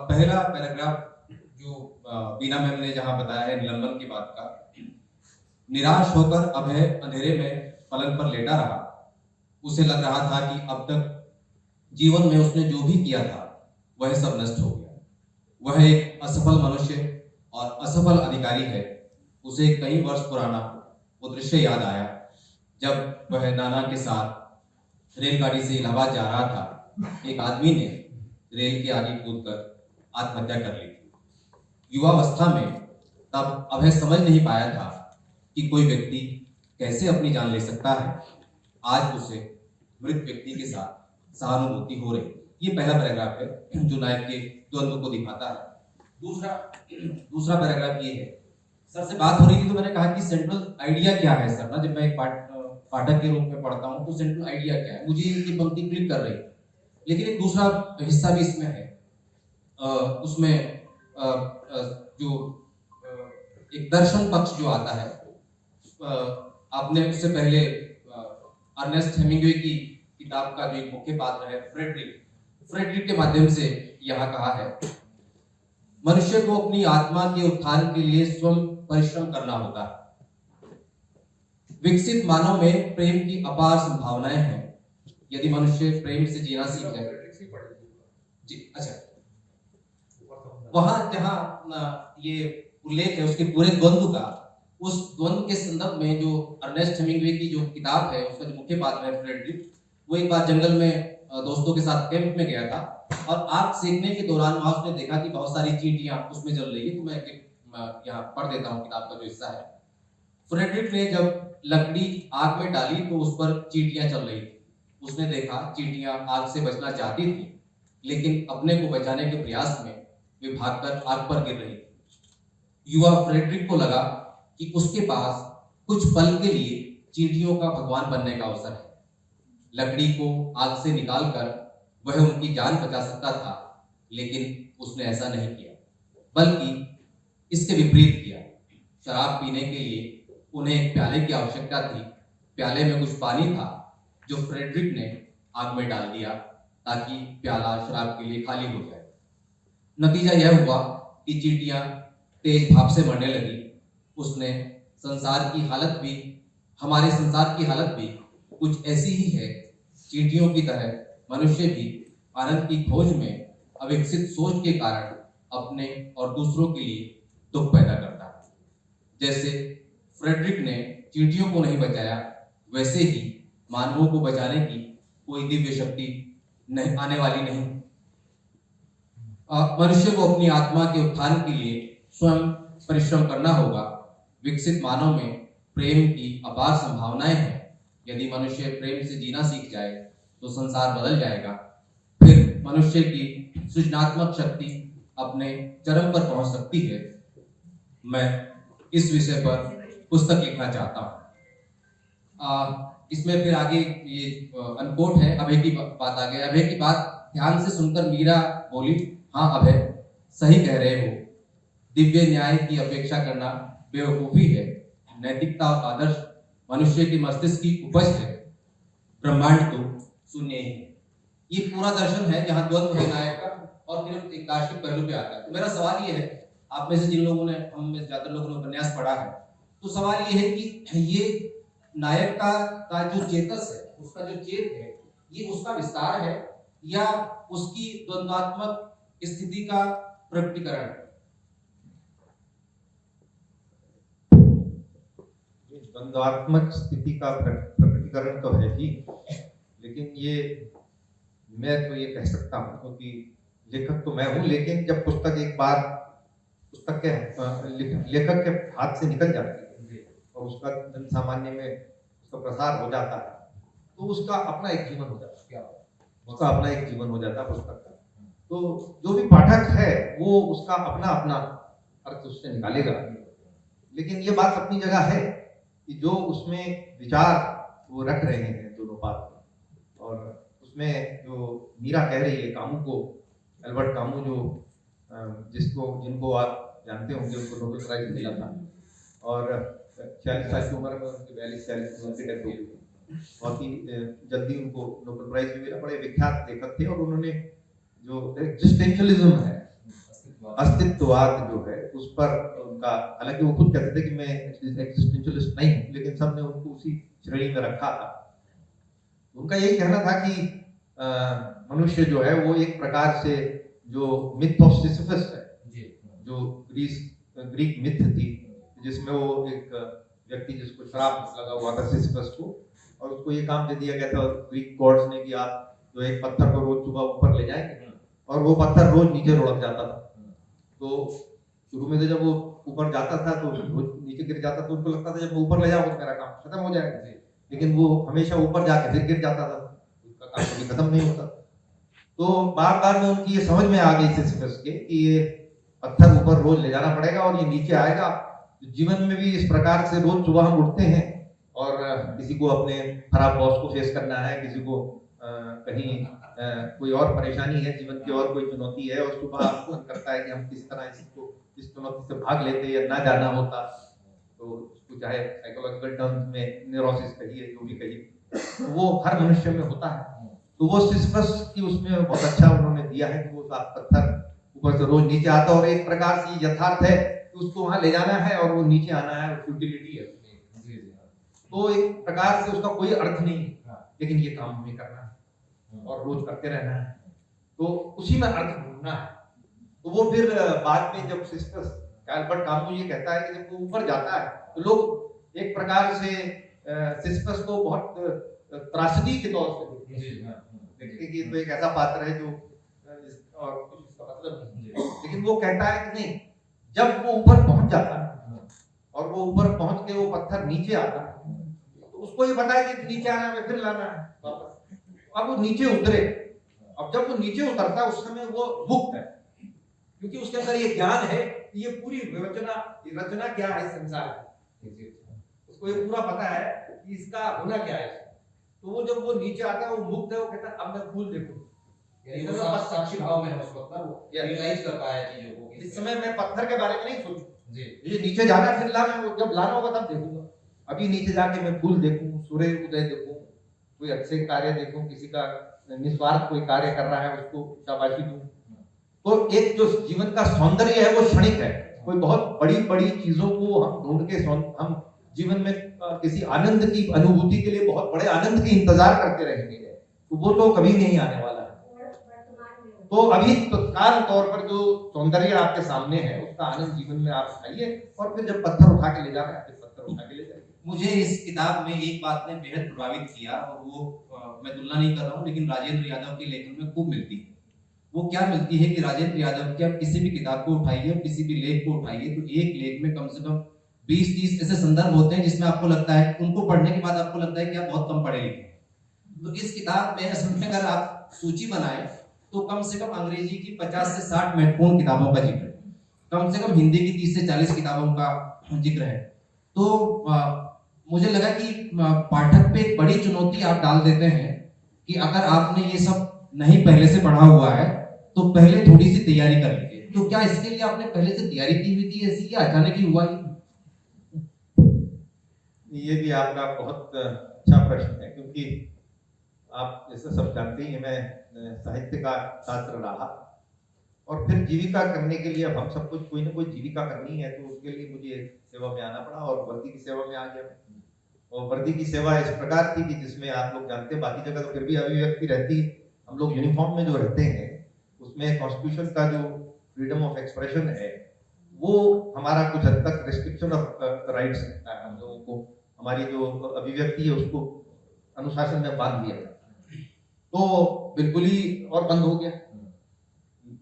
पहला पैराग्राफ जो बीना मैम ने जहाँ बताया है निलंबन की बात का, निराश होकर अभय अंधेरे में पलंग पर लेटा रहा। उसे लग रहा था कि अब तक जीवन में उसने जो भी किया था वह सब नष्ट हो गया। वह एक असफल मनुष्य और असफल अधिकारी है। उसे कई वर्ष पुराना वो दृश्य याद आया जब वह नाना के साथ रेलगाड़ी से इलाहाबाद जा रहा था। एक आदमी ने रेल के आगे कूदकर आत्महत्या कर ली थी। युवावस्था में तब अभय समझ नहीं पाया था कि कोई व्यक्ति कैसे अपनी जान ले सकता है। आज उसे मृत व्यक्ति के साथ सहानुभूति हो रही। ये पहला पैराग्राफ है जो नायक के द्वंद्व को दिखाता है। दूसरा पैराग्राफ ये है, सर से बात हो रही थी तो मैंने कहा कि सेंट्रल आइडिया क्या है सर, ना जब मैं एक पाठक के रूप में पढ़ता हूँ तो सेंट्रल आइडिया क्या है, मुझे इनकी पंक्ति क्लिक कर रही। लेकिन एक दूसरा हिस्सा भी इसमें है, उसमें जो एक दर्शन पक्ष जो आता है आपने उससे पहले अर्नेस्ट हेमिंग्वे की किताब का जो एक मुख्य पात्र है फ्रेडरिक के माध्यम से यहाँ कहा है, मनुष्य को अपनी आत्मा के उत्थान के लिए स्वयं परिश्रम करना होगा। विकसित मानव में प्रेम की अपार संभावनाएं हैं। यदि मनुष्य प्रेम से जीना सीख जाए, जी अच्छा, वहां जहां ये उल्लेख है उसके पूरे द्वंद्व का, उस द्वंद्व के संदर्भ में जो अर्नेस्ट हेमिंग्वे की जो किताब है उसका जो मुख्य पात्र है फ्रेडरिक, वो एक बार जंगल में दोस्तों के साथ कैंप में गया था और आग सेकने के दौरान वहां उसने देखा कि बहुत सारी चींटियां उसमें जल रही है। तो मैं यहाँ पढ़ देता हूँ किताब का जो हिस्सा है। फ्रेडरिक ने जब लकड़ी आग में डाली तो उस पर चींटियां चल रही थी। उसने देखा चींटियां आग से बचना चाहती थी, लेकिन अपने को बचाने के प्रयास में वे भागकर आग पर गिर रही थी। युवा फ्रेडरिक को लगा कि उसके पास कुछ पल के लिए चींटियों का भगवान बनने का अवसर है। लकड़ी को आग से निकालकर वह उनकी जान बचा सकता था, लेकिन उसने ऐसा नहीं किया, बल्कि इसके विपरीत किया। शराब पीने के लिए उन्हें एक प्याले की आवश्यकता थी। प्याले में कुछ पानी था जो फ्रेडरिक ने आग में डाल दिया ताकि प्याला शराब के लिए खाली हो जाए। नतीजा यह हुआ कि चींटियां तेज भाप से मरने लगी। उसने हमारे संसार की हालत भी कुछ ऐसी ही है। चींटियों की तरह मनुष्य भी आनंद की खोज में अविकसित सोच के कारण अपने और दूसरों के लिए दुख पैदा करता है। जैसे फ्रेडरिक ने चींटियों को नहीं बचाया, वैसे ही मानवों को बचाने की कोई दिव्य शक्ति नहीं आने वाली नहीं। मनुष्य को अपनी आत्मा के उत्थान के लिए स्वयं परिश्रम करना होगा। विकसित मानव में प्रेम की अपार संभावनाएं हैं। यदि मनुष्य प्रेम से जीना सीख जाए तो संसार बदल जाएगा। फिर मनुष्य की सृजनात्मक शक्ति अपने चरम पर पहुंच सकती है। मैं इस विषय पर पुस्तक लिखना चाहता हूँ। इसमें फिर आगे ये अनकोट है, अभय की बात आ गई। अभय की बात ध्यान से सुनकर मीरा बोली, हाँ अभय, सही कह रहे हो। दिव्य न्याय की अपेक्षा करना बेवकूफी है। नैतिकता और आदर्श मनुष्य के मस्तिष्क की उपज है। ब्रह्मांड तो शून्य ही है। ये पूरा दर्शन है जहाँ द्वंद्व है नायक का और फिर एक दार्शनिक पहलू पे आता है। तो मेरा सवाल ये है, आप में से जिन लोगों ने, हम में ज्यादातर लोगों ने उपन्यास पढ़ा है, तो सवाल ये है कि ये नायक का जो चेतस है, उसका जो चेत है, ये उसका विस्तार है या उसकी द्वंद्वात्मक स्थिति का प्रकटीकरण है? द्वंद्वात्मक स्थिति का प्रकटीकरण तो है ही, लेकिन ये मैं तो ये कह सकता हूँ क्योंकि लेखक तो मैं हूँ, लेकिन जब पुस्तक एक बार पुस्तक के लेखक के हाथ से निकल जाती है और उसका जन सामान्य में उसका प्रसार हो जाता है, तो उसका अपना एक जीवन हो जाता है। उसका अपना एक जीवन हो जाता है पुस्तक का। तो जो भी पाठक है वो उसका अपना अपना अर्थ उससे निकालेगा। लेकिन ये बात अपनी जगह है कि जो उसमें विचार वो रख रहे हैं दोनों पात्र, और उसमें जो मीरा कह रही है कामू को, एल्बर्ट कामू, जो जिनको आप जानते होंगे, उनको नोबेल प्राइज मिला था और 46 साल की उम्र में उनकी 42-46 में उनकी डेथ हो गई। बहुत ही जल्दी उनको नोबेल प्राइज भी मिला। बड़े विख्यात लेखक थे और उन्होंने जो एग्जिस्टेंशियलिज्म है, अस्तित्ववाद जो है, उस पर उनका, हालांकि वो खुद कहते थे कि मैं एग्जिस्टेंशियलिस्ट नहीं हूँ, लेकिन सबने उनको उसी श्रेणी में रखा था। उनका यही कहना था कि मनुष्य जो है वो एक प्रकार से जो मिथ ऑफ सिसिफस है, जो ग्रीक मिथ थी, जिसमें वो एक व्यक्ति जिसको श्राप लगा हुआ था सिसिफस को, और उसको ये काम दे दिया गया था ग्रीक गॉड्स ने कि आप जो एक पत्थर को रोज सुबह ऊपर ले जाएंगे, और वो पत्थर रोज नीचे लुढ़क जाता था। तो शुरू में तो जब वो ऊपर जाता था तो रोज नीचे गिर जाता, तो उनको लगता था जब मैं ऊपर ले जाऊंगा तो मेरा काम खत्म हो जाएगा, लेकिन वो हमेशा ऊपर जाके फिर गिर जाता था, उसका काम कभी खत्म नहीं होता। तो बार बार में उनकी ये समझ में आ गई सिसिफस के कि ये पत्थर ऊपर रोज ले जाना पड़ेगा और ये नीचे आएगा। जीवन में भी इस प्रकार से रोज सुबह हम उठते हैं और किसी को अपने खराब बॉस को फेस करना है, किसी को कहीं कोई और परेशानी है, जीवन की और कोई चुनौती है, और सुबह आपको करता है कि हम किस तरह इस चुनौती से भाग लेते या ना जाना होता तो उसको चाहे साइकोलॉजिकल टर्म्स में न्यूरोसिस कहिए, जो भी कहिए, तो वो हर मनुष्य में होता है। तो वो सिसिफस की उसमें बहुत अच्छा उन्होंने दिया है कि वो सात पत्थर ऊपर से रोज नीचे आता है, और एक प्रकार से यथार्थ है कि उसको वहां ले जाना है और वो नीचे आना है, फ्यूटिलिटी है उसमें। तो एक प्रकार से उसका कोई अर्थ नहीं है, लेकिन ये काम हमें करना है और रोज करते रहना है, तो उसी में अर्थ ढूंढना है। तो वो फिर बाद में जब सिसिफस, एल्बर्ट कामू ये कहता है कि जब वो ऊपर जाता है तो लोग एक प्रकार से सिसिफस को बहुत त्रासदी के तौर से देखते कि तो एक ऐसा पात्र है जो और कुछ इसका मतलब नहीं, लेकिन वो कहता है कि नहीं, जब वो ऊपर पहुंच जाता है और वो ऊपर पहुंच के वो पत्थर नीचे आता है, तो उसको ये पता है कि नीचे आना है, फिर लाना है वापस। अब वो नीचे उतरे, अब जब वो नीचे उतरता है उस समय वो मुक्त है, क्योंकि उसके अंदर ये ज्ञान है कि ये पूरी रचना क्या है संसार की, उसको ये पूरा पता है कि इसका होना क्या है। तो वो जब वो नीचे आता है, वो मुक्त है, वो कहता है अब मैं फूल देखूं, यानी वो साक्षी भाव में है उस वक्त ना, वो रियलाइज कर पाया चीजों को। इस समय मैं पत्थर के बारे में नहीं सोचूं जी, ये नीचे जाना फिर लाना, जब लाना होगा तब देखूंगा। अभी नीचे जाके मैं फूल देखूं, सूर्य उदय देखूं, कोई अच्छे कार्य देखूं, किसी का निस्वार्थ कोई कार्य कर रहा है उसको शाबाशी दूं। तो एक जो जीवन का सौंदर्य है वो क्षणिक है, कोई बहुत बड़ी बड़ी चीजों को हम ढूंढ के हम जीवन में किसी आनंद की अनुभूति के लिए बहुत बड़े आनंद की इंतजार करते रहेंगे, तो वो तो कभी नहीं आने वाला है। तो अभी तत्काल तौर पर जो सौंदर्य आपके सामने है उसका आनंद जीवन में आप उठाइए, और फिर जब पत्थर उठा के ले जा रहे हैं, पत्थर उठा के ले जाइए। मुझे इस किताब में एक बात ने बेहद प्रभावित किया, और वो मैं तुलना नहीं कर रहा हूँ, लेकिन राजेंद्र यादव के लेखन में खूब मिलती है। वो क्या मिलती है कि राजेंद्र यादव की आप किसी भी किताब को उठाइए, किसी भी लेख को उठाइए, तो एक लेख में कम से कम 20-30 ऐसे संदर्भ होते हैं जिसमें आपको लगता है, उनको पढ़ने के बाद आपको लगता है कि आप बहुत कम पढ़े लिखे। तो इस किताब में असल में अगर आप सूची बनाएं तो कम से कम अंग्रेजी की 50 से 60 महत्वपूर्ण किताबों का जिक्र है, कम से कम हिंदी की 30 से 40 किताबों का जिक्र है। तो मुझे लगा कि पाठक पे एक बड़ी चुनौती आप डाल देते हैं कि अगर आपने ये सब नहीं पहले से पढ़ा हुआ है तो पहले थोड़ी सी तैयारी कर लीजिए। तो क्या इसके लिए आपने पहले से तैयारी की हुई थी ऐसी, या अचानक ही हुआ? ये भी आपका बहुत अच्छा प्रश्न है, क्योंकि आप जैसे सब जानते ही हैं, मैं साहित्य का छात्र रहा, और फिर जीविका करने के लिए अब हम सब कुछ कोई ना कोई जीविका करनी है, तो उसके लिए मुझे सेवा में आना पड़ा और वर्दी की सेवा में आ गया। और वर्दी की सेवा इस प्रकार थी कि जिसमें आप लोग जानते हैं, बाकी जगह तो फिर भी अभिव्यक्ति रहती है, हम लोग यूनिफॉर्म में जो रहते हैं उसमें कॉन्स्टिट्यूशन का जो फ्रीडम ऑफ एक्सप्रेशन है वो हमारा कुछ हद तक रिस्ट्रिक्शन ऑफ राइट्स रहता है। हम लोगों को हमारी जो अभिव्यक्ति है उसको अनुशासन में बांध दिया, तो बिल्कुल ही और बंद हो गया।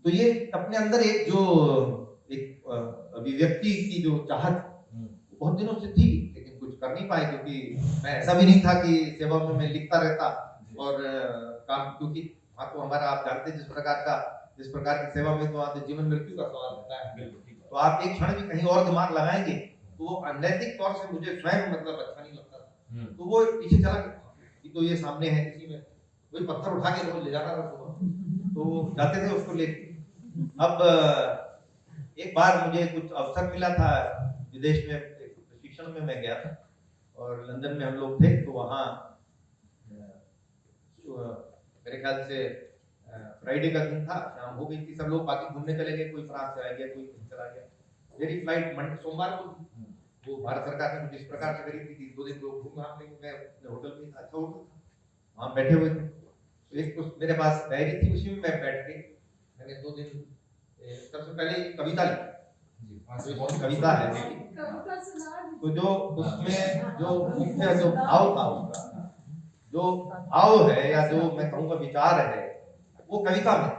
तो ये अपने अंदर एक जो एक अभिव्यक्ति की जो चाहत बहुत दिनों से थी, लेकिन कुछ कर नहीं पाए, क्योंकि मैं ऐसा भी नहीं था कि सेवा में मैं लिखता रहता और काम, क्योंकि हाँ तो हमारा आप जानते हैं जिस प्रकार की सेवा में तो वहाँ तो जीवन मृत्यु का सवाल रहता है, तो आप एक क्षण भी कहीं और दिमाग लगाएंगे तो वो अनैतिक तौर से मुझे स्वयं मतलब अच्छा नहीं लगता था। तो वो पीछे चला गया कि तो ये सामने है, इसी में वही पत्थर उठा के रोज ले जाता था, तो जाते थे उसको लेके। अब एक बार मुझे कुछ अवसर मिला था, विदेश में प्रशिक्षण में मैं गया था और लंदन में हम लोग थे, तो वहाँ मेरे ख्याल से फ्राइडे का दिन था, शाम हो गई थी, सब लोग बाकी घूमने चले गए, कोई फ्रांस से आ गया, कोई कहीं चला गया। मेरी फ्लाइट सोमवार को, वो भारत सरकार ने कुछ इस प्रकार से करी थी कि 2 दिन लोग घूम घाम लेंगे। मैं अपने होटल में था, अच्छा होटल था, वहाँ बैठे हुए थे, तो एक कुछ मेरे पास डायरी थी, उसी में मैं बैठ के मैंने 2 दिन सबसे पहले कविता लिखी, बहुत कविता है, तो जो उसमें जो मुख्य जो भाव था, उसका जो भाव है या जो मैं कहूँगा विचार है वो कविता में।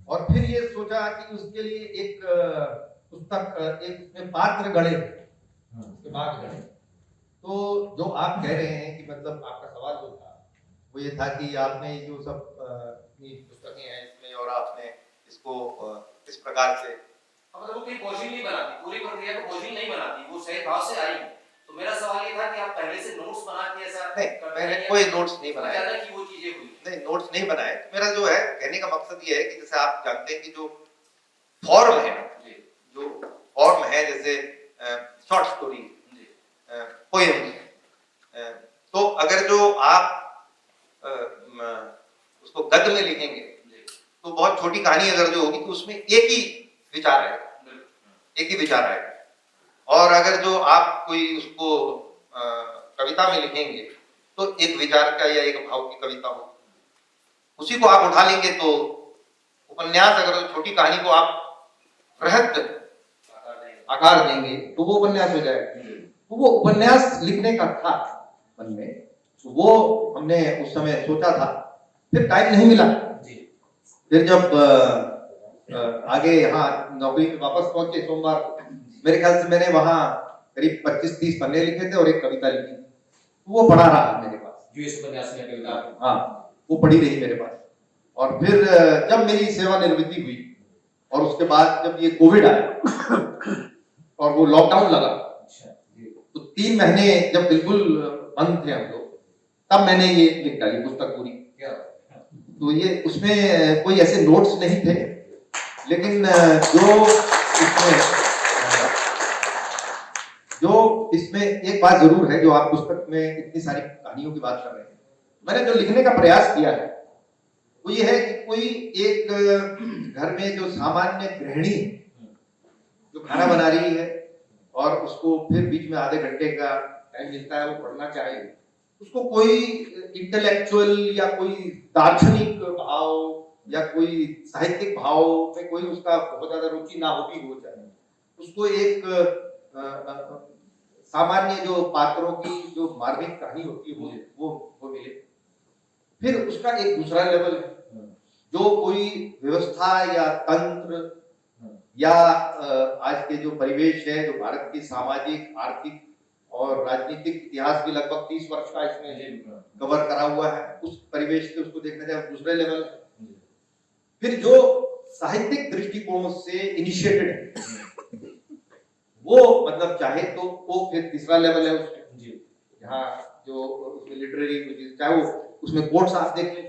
और फिर ये सोचा कि उसके लिए एक पुस्तक, एक उसमें पात्र गढ़े, उसके बाद गढ़े। तो जो आप कह रहे हैं कि मतलब आपका सवाल जो था वो ये था कि आपने जो सब पुस्तकें हैं इसमें, और आपने इसको किस प्रकार से, मतलब वो कोई बोझिल नहीं बनाती, पूरी प्रक्रिया को बोझिल नहीं बनाती, वो सही भाव से आई। तो मेरा सवाल ये था कि आप पहले से नोट्स बना के ऐसा? नहीं, मैंने कोई नोट्स नहीं बनाए, अचानक ही वो चीजें हुई? नहीं, नोट्स नहीं बनाए। मेरा जो है कहने का मकसद ये है कि जैसे आप जानते हैं कि जो फॉर्म है, जो फॉर्म है, जैसे शॉर्ट स्टोरी, पोएम्स। तो अगर जो आप उसको गद्य में लिखेंगे तो बहुत छोटी कहानी अगर जो होगी तो उसमें एक ही विचार आएगा। और अगर जो आप कोई उसको कविता में लिखेंगे तो एक विचार का या एक भाव की कविता हो, उसी को आप उठा लेंगे तो उपन्यास, अगर छोटी कहानी को आप बृहद आकार देंगे तो वो उपन्यास हो जाएगा। तो वो उपन्यास लिखने का था मन में, तो वो हमने उस समय सोचा था, फिर टाइम नहीं मिला। फिर जब आगे यहाँ नौकरी पे वापस पहुंचे सोमवार, मेरे ख्याल से मैंने वहां करीब 25-30 पन्ने लिखे थे और एक कविता लिखी थी, वो पढ़ा रहा मेरे पास, जो इस उपन्यास में कविता, हाँ वो पढ़ी रही मेरे पास। और फिर जब मेरी सेवानिवृत्ति हुई और उसके बाद जब ये कोविड आया और वो लॉकडाउन लगा, तो 3 महीने जब बिल्कुल बंद थे हम लोग, तब मैंने ये लिख डाली पुस्तक पूरी। तो ये उसमें कोई ऐसे नोट्स नहीं थे, लेकिन जो इसमें एक बात जरूर है, जो आप पुस्तक में इतनी सारी कहानियों की बात कर रहे हैं, मैंने जो लिखने का प्रयास किया है वो ये है कि कोई एक घर में जो सामान्य गृहिणी जो खाना बना रही है और उसको फिर बीच में आधे घंटे का टाइम मिलता है वो पढ़ना चाहिए, उसको कोई इंटेलेक्चुअल या कोई दार्शनिक भाव या कोई साहित्यिक भाव में कोई उसका बहुत ज्यादा रुचि ना हो भी हो जाए, उसको एक सामान्य जो पात्रों की जो मार्मिक कहानी होती है वो मिले। फिर उसका एक दूसरा लेवल है, जो कोई व्यवस्था या तंत्र या आज के जो परिवेश है, जो भारत की सामाजिक, आर्थिक और राजनीतिक इतिहास भी लगभग 30 वर्ष का इसमें कवर करा हुआ है, उस परिवेश से उसको देखने जाए दूसरे लेवल। फिर जो साहित्यिक दृष्टिकोण से इनिशिएटेड है वो मतलब चाहे तो वो फिर तीसरा लेवल है उसमें, जहाँ जो उसमें लिटरेरी, चाहे वो उसमें कोट्स आप देख लें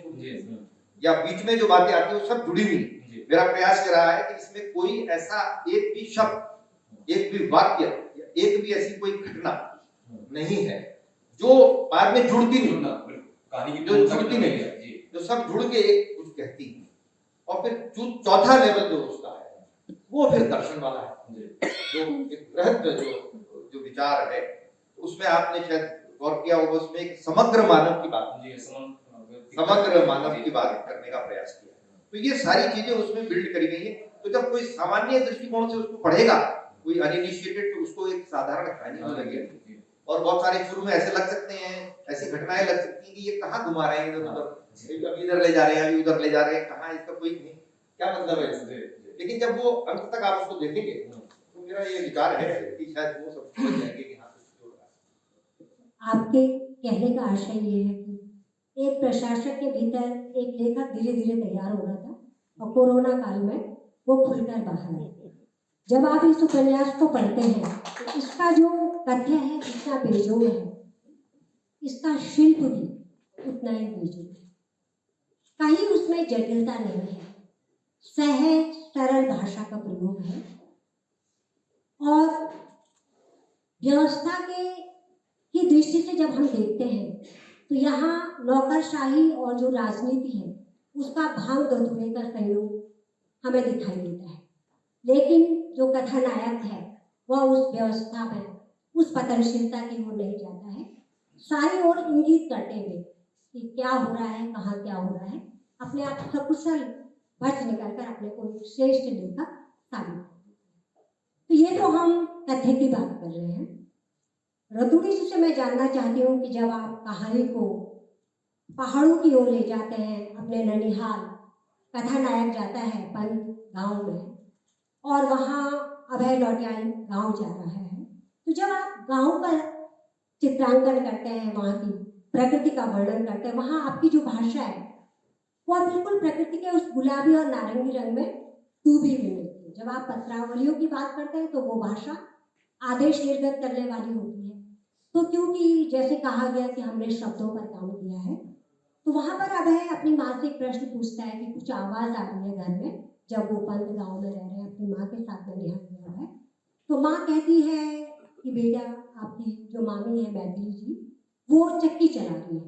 या बीच में जो बातें आती है वो सब जुड़ी हुई। मेरा प्रयास ये रहा है कि इसमें कोई ऐसा एक भी शब्द, एक भी वाक्य, एक भी ऐसी कोई घटना नहीं है जो बाद में जुड़ती नहीं, कहानी की जो जुड़ती नहीं है, जो सब जुड़ के एक कुछ कहती है। और फिर जो चौथा लेवल जो उसका है वो फिर दर्शन वाला है, जो एक बृहद जो विचार है, उसमें आपने शायद गौर किया होगा, उसमें एक समग्र मानव की बात, समग्र मानव की बात करने का प्रयास किया। तो ये सारी चीजें उसमें बिल्ड करी गई है। तो जब कोई सामान्य दृष्टिकोण से उसको पढ़ेगा, कोई अनइनिशिएटेड, तो उसको एक साधारण कहानी लगेगी और बहुत सारे शुरू में ऐसे लग सकते हैं, ऐसी घटनाएं लग सकती हैं कि ये कहाँ घुमा रहे हैं इधर उधर, अभी इधर ले जा रहे हैं, अभी उधर ले जा रहे हैं, कहाँ इसका कोई नहीं, क्या मतलब है। लेकिन जब वो अंत तक आप उसको देखेंगे तो मेरा ये विचार है कि शायद वो सब समझ जाएंगे कि हाँ कुछ हो रहा है। आपके कहने का आशय ये है कि एक प्रशासक के भीतर एक लेखक धीरे धीरे तैयार हो रहा था और कोरोना काल में वो खुलकर बाहर आए। जब आप इस उपन्यास को पढ़ते हैं तो इसका जो तथ्य है इतना बेजोड़ है, इसका शिल्प भी उतना ही बेजोड़ है, कहीं उसमें जटिलता नहीं है, सहज सरल भाषा का प्रयोग है और व्यवस्था की दृष्टि से जब हम देखते हैं तो यहाँ नौकरशाही और जो राजनीति है उसका भांग धतूरे का संयोग हमें दिखाई देता है। लेकिन जो कथानायक है वह उस व्यवस्था में उस पतनशीलता की ओर नहीं जाता है, सारी ओर इंगित करते हुए कि क्या हो रहा है, कहाँ क्या हो रहा है, अपने आप सकुशल बच निकलकर अपने को श्रेष्ठ लेखक साबित करते हैं। तो ये तो हम कथ्य की बात कर रहे हैं। रतुड़ी जी से मैं जानना चाहती हूँ कि जब आप कहानी को पहाड़ों की ओर ले जाते हैं, अपने ननिहाल, कथानायक जाता है पंत गांव में और वहाँ अभय लौटियाल गांव जा रहा है, तो जब आप गांव का चित्रांकन करते हैं, वहाँ की प्रकृति का वर्णन करते हैं, वहाँ आपकी जो भाषा है वह बिल्कुल प्रकृति के उस गुलाबी और नारंगी रंग में डूबी हुई मिलती है। जब आप पत्रावलियों की बात करते हैं तो वो भाषा आदेश निर्गत करने वाली होती है। तो क्योंकि जैसे कहा गया कि हमने शब्दों पर काम किया है, तो वहाँ पर अभय अपनी माँ से एक प्रश्न पूछता है कि कुछ आवाज़ आ रही है घर में, जब वो पंत गाँव में रह रहे हैं अपनी माँ के साथ में निहाल हुआ है। तो माँ कहती है कि बेटा आपकी जो मामी है मैथिली जी, वो चक्की चला रही है।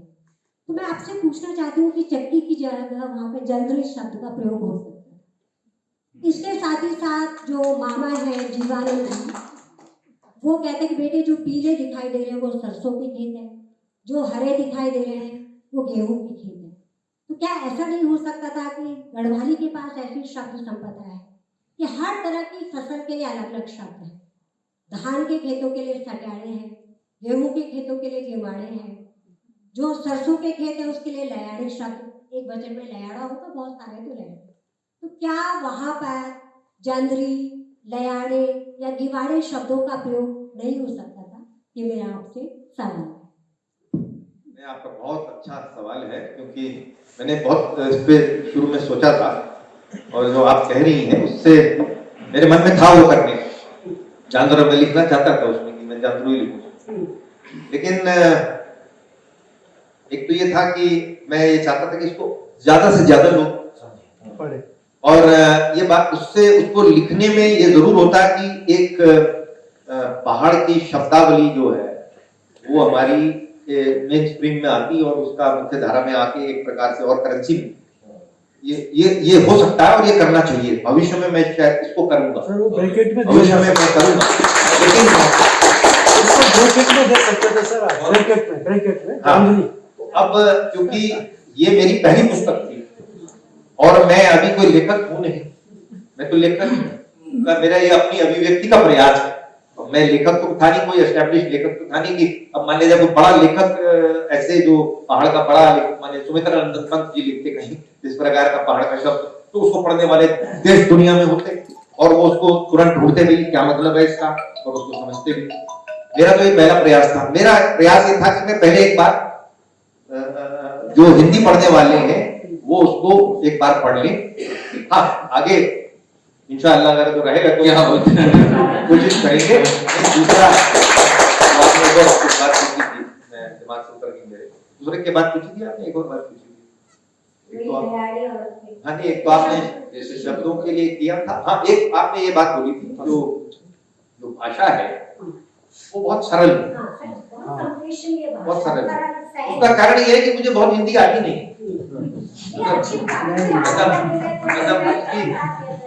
तो मैं आपसे पूछना चाहती हूँ कि चक्की की जगह वहाँ पे जंद्री शब्द का प्रयोग हो सकता है। इसके साथ ही साथ जो मामा है जीवानंद जी, वो कहते हैं कि बेटे जो पीले दिखाई दे रहे हैं वो सरसों के खेत हैं, जो हरे दिखाई दे रहे हैं वो गेहूं के खेत हैं। तो क्या ऐसा नहीं हो सकता था कि गढ़वाली के पास ऐसी शब्द संपदा है कि हर तरह की फसल के लिए अलग अलग शब्द हैं? धान के खेतों के लिए सट्याड़े हैं, गेहूं के खेतों के लिए गेवाड़े हैं, जो सरसों के खेत है उसके लिए लयाड़े शब्द, एक वचन में लयाड़ा होगा, बहुत सारे तो लयाड़े। तो क्या वहाँ पर जंदरी, लयाड़े या गिवाड़े शब्दों का प्रयोग नहीं हो सकता था? ये मेरा आपसे सवाल है। मैं आपका बहुत अच्छा सवाल है, क्योंकि मैंने बहुत इस पे शुरू में सोचा था, और जो आप कह रही हैं उससे मेरे मन में था वो करने का। जानवर मैं लिखना चाहता था उसमें कि मैं जानवर ही लिखूं, लेकिन एक तो ये था कि मैं ये चाहता था कि इसको ज्यादा से ज्यादा लोग पढ़े, और ये बात उसको लिखने में ये जरूर होता कि एक पहाड़ की शब्दावली जो है वो हमारी मेन स्ट्रीम में आती और उसका मुख्य धारा में आके एक प्रकार से और करेंसी में ये हो सकता है और ये करना चाहिए। भविष्य में मैं शायद इसको करूंगा, भविष्य में मैं करूंगा, लेकिन ब्रैकेट में दे सकते थे सर, ब्रैकेट में। हाँ, तो अब क्योंकि ये मेरी पहली पुस्तक थी और मैं अभी कोई लेखक हूं नहीं, मैं तो लेखक, मेरा ये अपनी अभिव्यक्ति का प्रयास है। मैं लेखक तो था नहीं, कोई एस्टैब्लिश लेखक तो था नहीं कि अब मान लीजिए कोई बड़ा लेखक ऐसे जो पहाड़ का बड़ा लेखक माने सुमित्रा नंदन पंत जी लिखते कहीं इस प्रकार का पहाड़ का शब्द, तो उसको पढ़ने वाले देश दुनिया में होते और वो उसको तुरंत ढूंढते भी क्या मतलब है इसका, और उसको समझते भी। मेरा तो ये पहला प्रयास था। मेरा प्रयास ये था कि मैं पहले एक बार जो हिंदी पढ़ने वाले हैं वो उसको एक बार पढ़ लें। हाँ, आगे इंशाअल्लाह अगर तो रहेगा तो क्या होता है कोशिश करेंगे। दूसरा आपने एक और बात पूछी थी, मैं दिमाग से उतर गई मेरे, दूसरे के बात पूछी थी आपने, एक और बात पूछी थी। एक तो हाँ जी, एक तो आपने ऐसे शब्दों के लिए किया था। हाँ, एक आपने ये बात बोली थी जो भाषा है वो बहुत सरल है, बहुत सरल है। उसका कारण ये है कि मुझे बहुत हिंदी आती नहीं,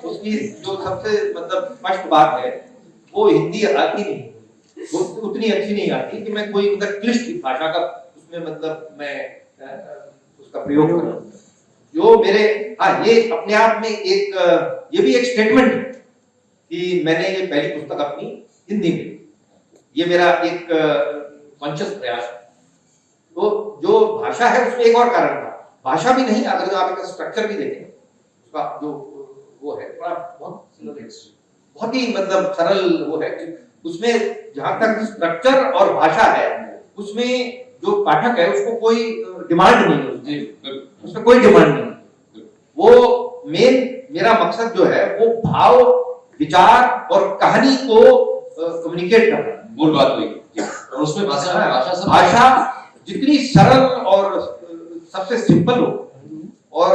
उसकी जो सबसे मतलब स्पष्ट बात है वो हिंदी आती नहीं, वो उतनी अच्छी नहीं आती कि मैं कोई मतलब क्लिष्ट भाषा का उसमें मतलब मैं उसका प्रयोग करूं। जो मेरे ये अपने आप में एक ये भी एक स्टेटमेंट है कि मैंने ये पहली पुस्तक अपनी हिंदी में, ये मेरा एक कॉन्शियस प्रयास है। तो जो भाषा है उसमें एक और कारण था, भाषा भी नहीं, अगर जो आप इसका स्ट्रक्चर भी देखें उसका जो वो है बहुत ही मतलब सरल वो है, उसमें जहां तक स्ट्रक्चर और भाषा है उसमें जो पाठक है उसको कोई डिमांड नहीं है, उसमें कोई डिमांड नहीं। वो मेरा मकसद जो है वो भाव, विचार और कहानी को कम्युनिकेट करना, मूल बात हुई। और उसमें भाषा जितनी सरल और सबसे सिंपल हो और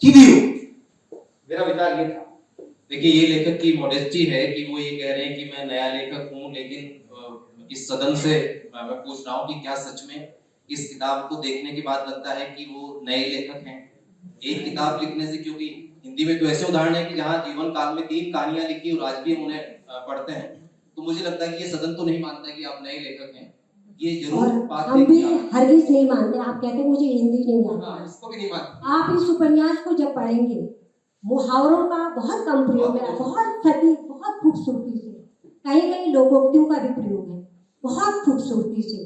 सीधी हो, मेरा विचार ये था। देखिए, ये लेखक की मॉडेस्टी है कि वो ये कह रहे हैं कि मैं नया लेखक हूं, लेकिन इस सदन से मैं पूछ रहा हूं कि क्या सच में इस किताब को देखने के बाद लगता है कि वो नए लेखक हैं? एक किताब लिखने से, क्योंकि हिंदी में तो ऐसे उदाहरण है कि जहां जीवन काल में 3 कहानियां लिखी और आज भी हम उन्हें पढ़ते हैं, तो मुझे लगता है कि ये सदन तो नहीं मानता है कि आप नए लेखक हैं। ये जरूर बात हम भी हरगिज नहीं मानते। आप कहते हैं मुझे हिंदी नहीं आती, इसको भी नहीं मानते। आप इस उपन्यास को जब पढ़ेंगे, मुहावरों का बहुत कम प्रयोग है, बहुत सटीक, बहुत खूबसूरती से, कहीं कहीं लोकोक्तियों का भी प्रयोग है बहुत खूबसूरती से।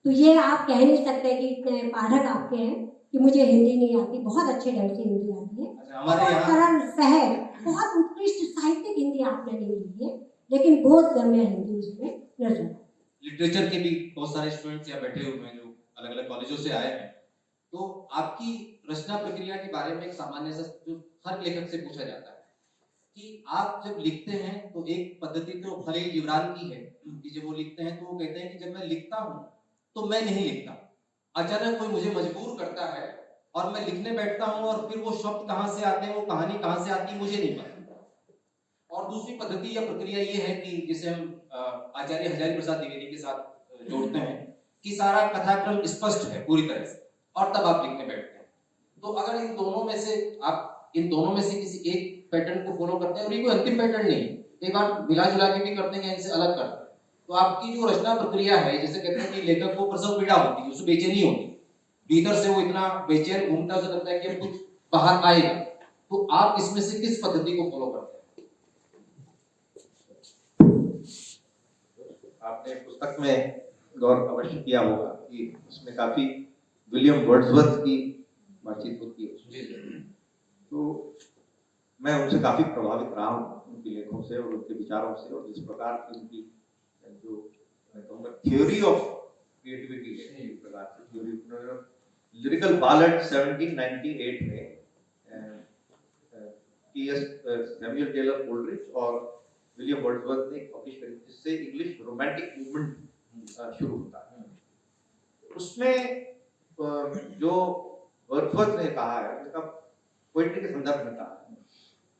तो ये आप कह नहीं सकते कि इतने पाठक आपके हैं कि मुझे हिंदी नहीं आती, बहुत अच्छे ढंग से हिंदी आती है, बहुत सरल सहज, बहुत उत्कृष्ट साहित्यिक हिंदी आपने नहीं लिखी है, लेकिन बहुत गम्य हिंदी उसमें नजर। लिटरेचर के भी बहुत सारे स्टूडेंट्स यहाँ बैठे हुए हैं जो अलग अलग कॉलेजों से आए हैं, तो आपकी रचना प्रक्रिया के बारे में एक सामान्य सा जो हर लेखक से पूछा जाता है कि आप जब लिखते हैं तो एक पद्धति तो खलील जिब्रान की है कि जब वो लिखते हैं तो वो कहते हैं कि जब मैं लिखता हूँ तो मैं नहीं लिखता, अचानक कोई मुझे मजबूर करता है और मैं लिखने बैठता हूँ और फिर वो शब्द कहाँ से आते हैं, वो कहानी कहाँ से आती है, मुझे नहीं पता। और दूसरी पद्धति या प्रक्रिया ये है कि जिसे हम आचार्य हजारी प्रसाद द्विवेदी के साथ जोड़ते हैं कि सारा कथाक्रम स्पष्ट है पूरी तरह से, और तब आप लिखने बैठते हैं। तो अगर इन दोनों में से किसी एक पैटर्न को फॉलो करते हैं, और ये कोई अंतिम पैटर्न नहीं है, एक बार मिला जुला के भी करते हैं या इनसे अलग करते हैं, तो आपकी जो रचना प्रक्रिया है, जैसे कहते हैं कि लेखक को प्रसव पीड़ा होती है, उसे बेचैनी होती है, भीतर से वो इतना बेचैन घूमता, उसे लगता है कि अब कुछ बाहर आएगा। तो आप इसमें से किस पद्धति को फॉलो करते हैं? आपने पुस्तक में गौर अवश्य किया होगा कि उसमें काफी विलियम वर्ड्सवर्थ की बातचीत होती है। तो मैं उनसे काफी प्रभावित रहा हूँ, उनके लेखों से और उनके विचारों से, और जिस प्रकार की उनकी जो मैं कहूँगा थ्योरी ऑफ क्रिएटिविटी है, एक प्रकार से थ्योरी लिरिकल बालड 1798 में टी.एस. सैमुअल टेलर कोलरिज और विलियम वर्ड्सवर्थ ने पब्लिश करी, जिससे इंग्लिश रोमांटिक मूवमेंट शुरू होता है। उसमें जो वर्ड्सवर्थ ने कहा है, उनका पोएट्री के संदर्भ में कहा है,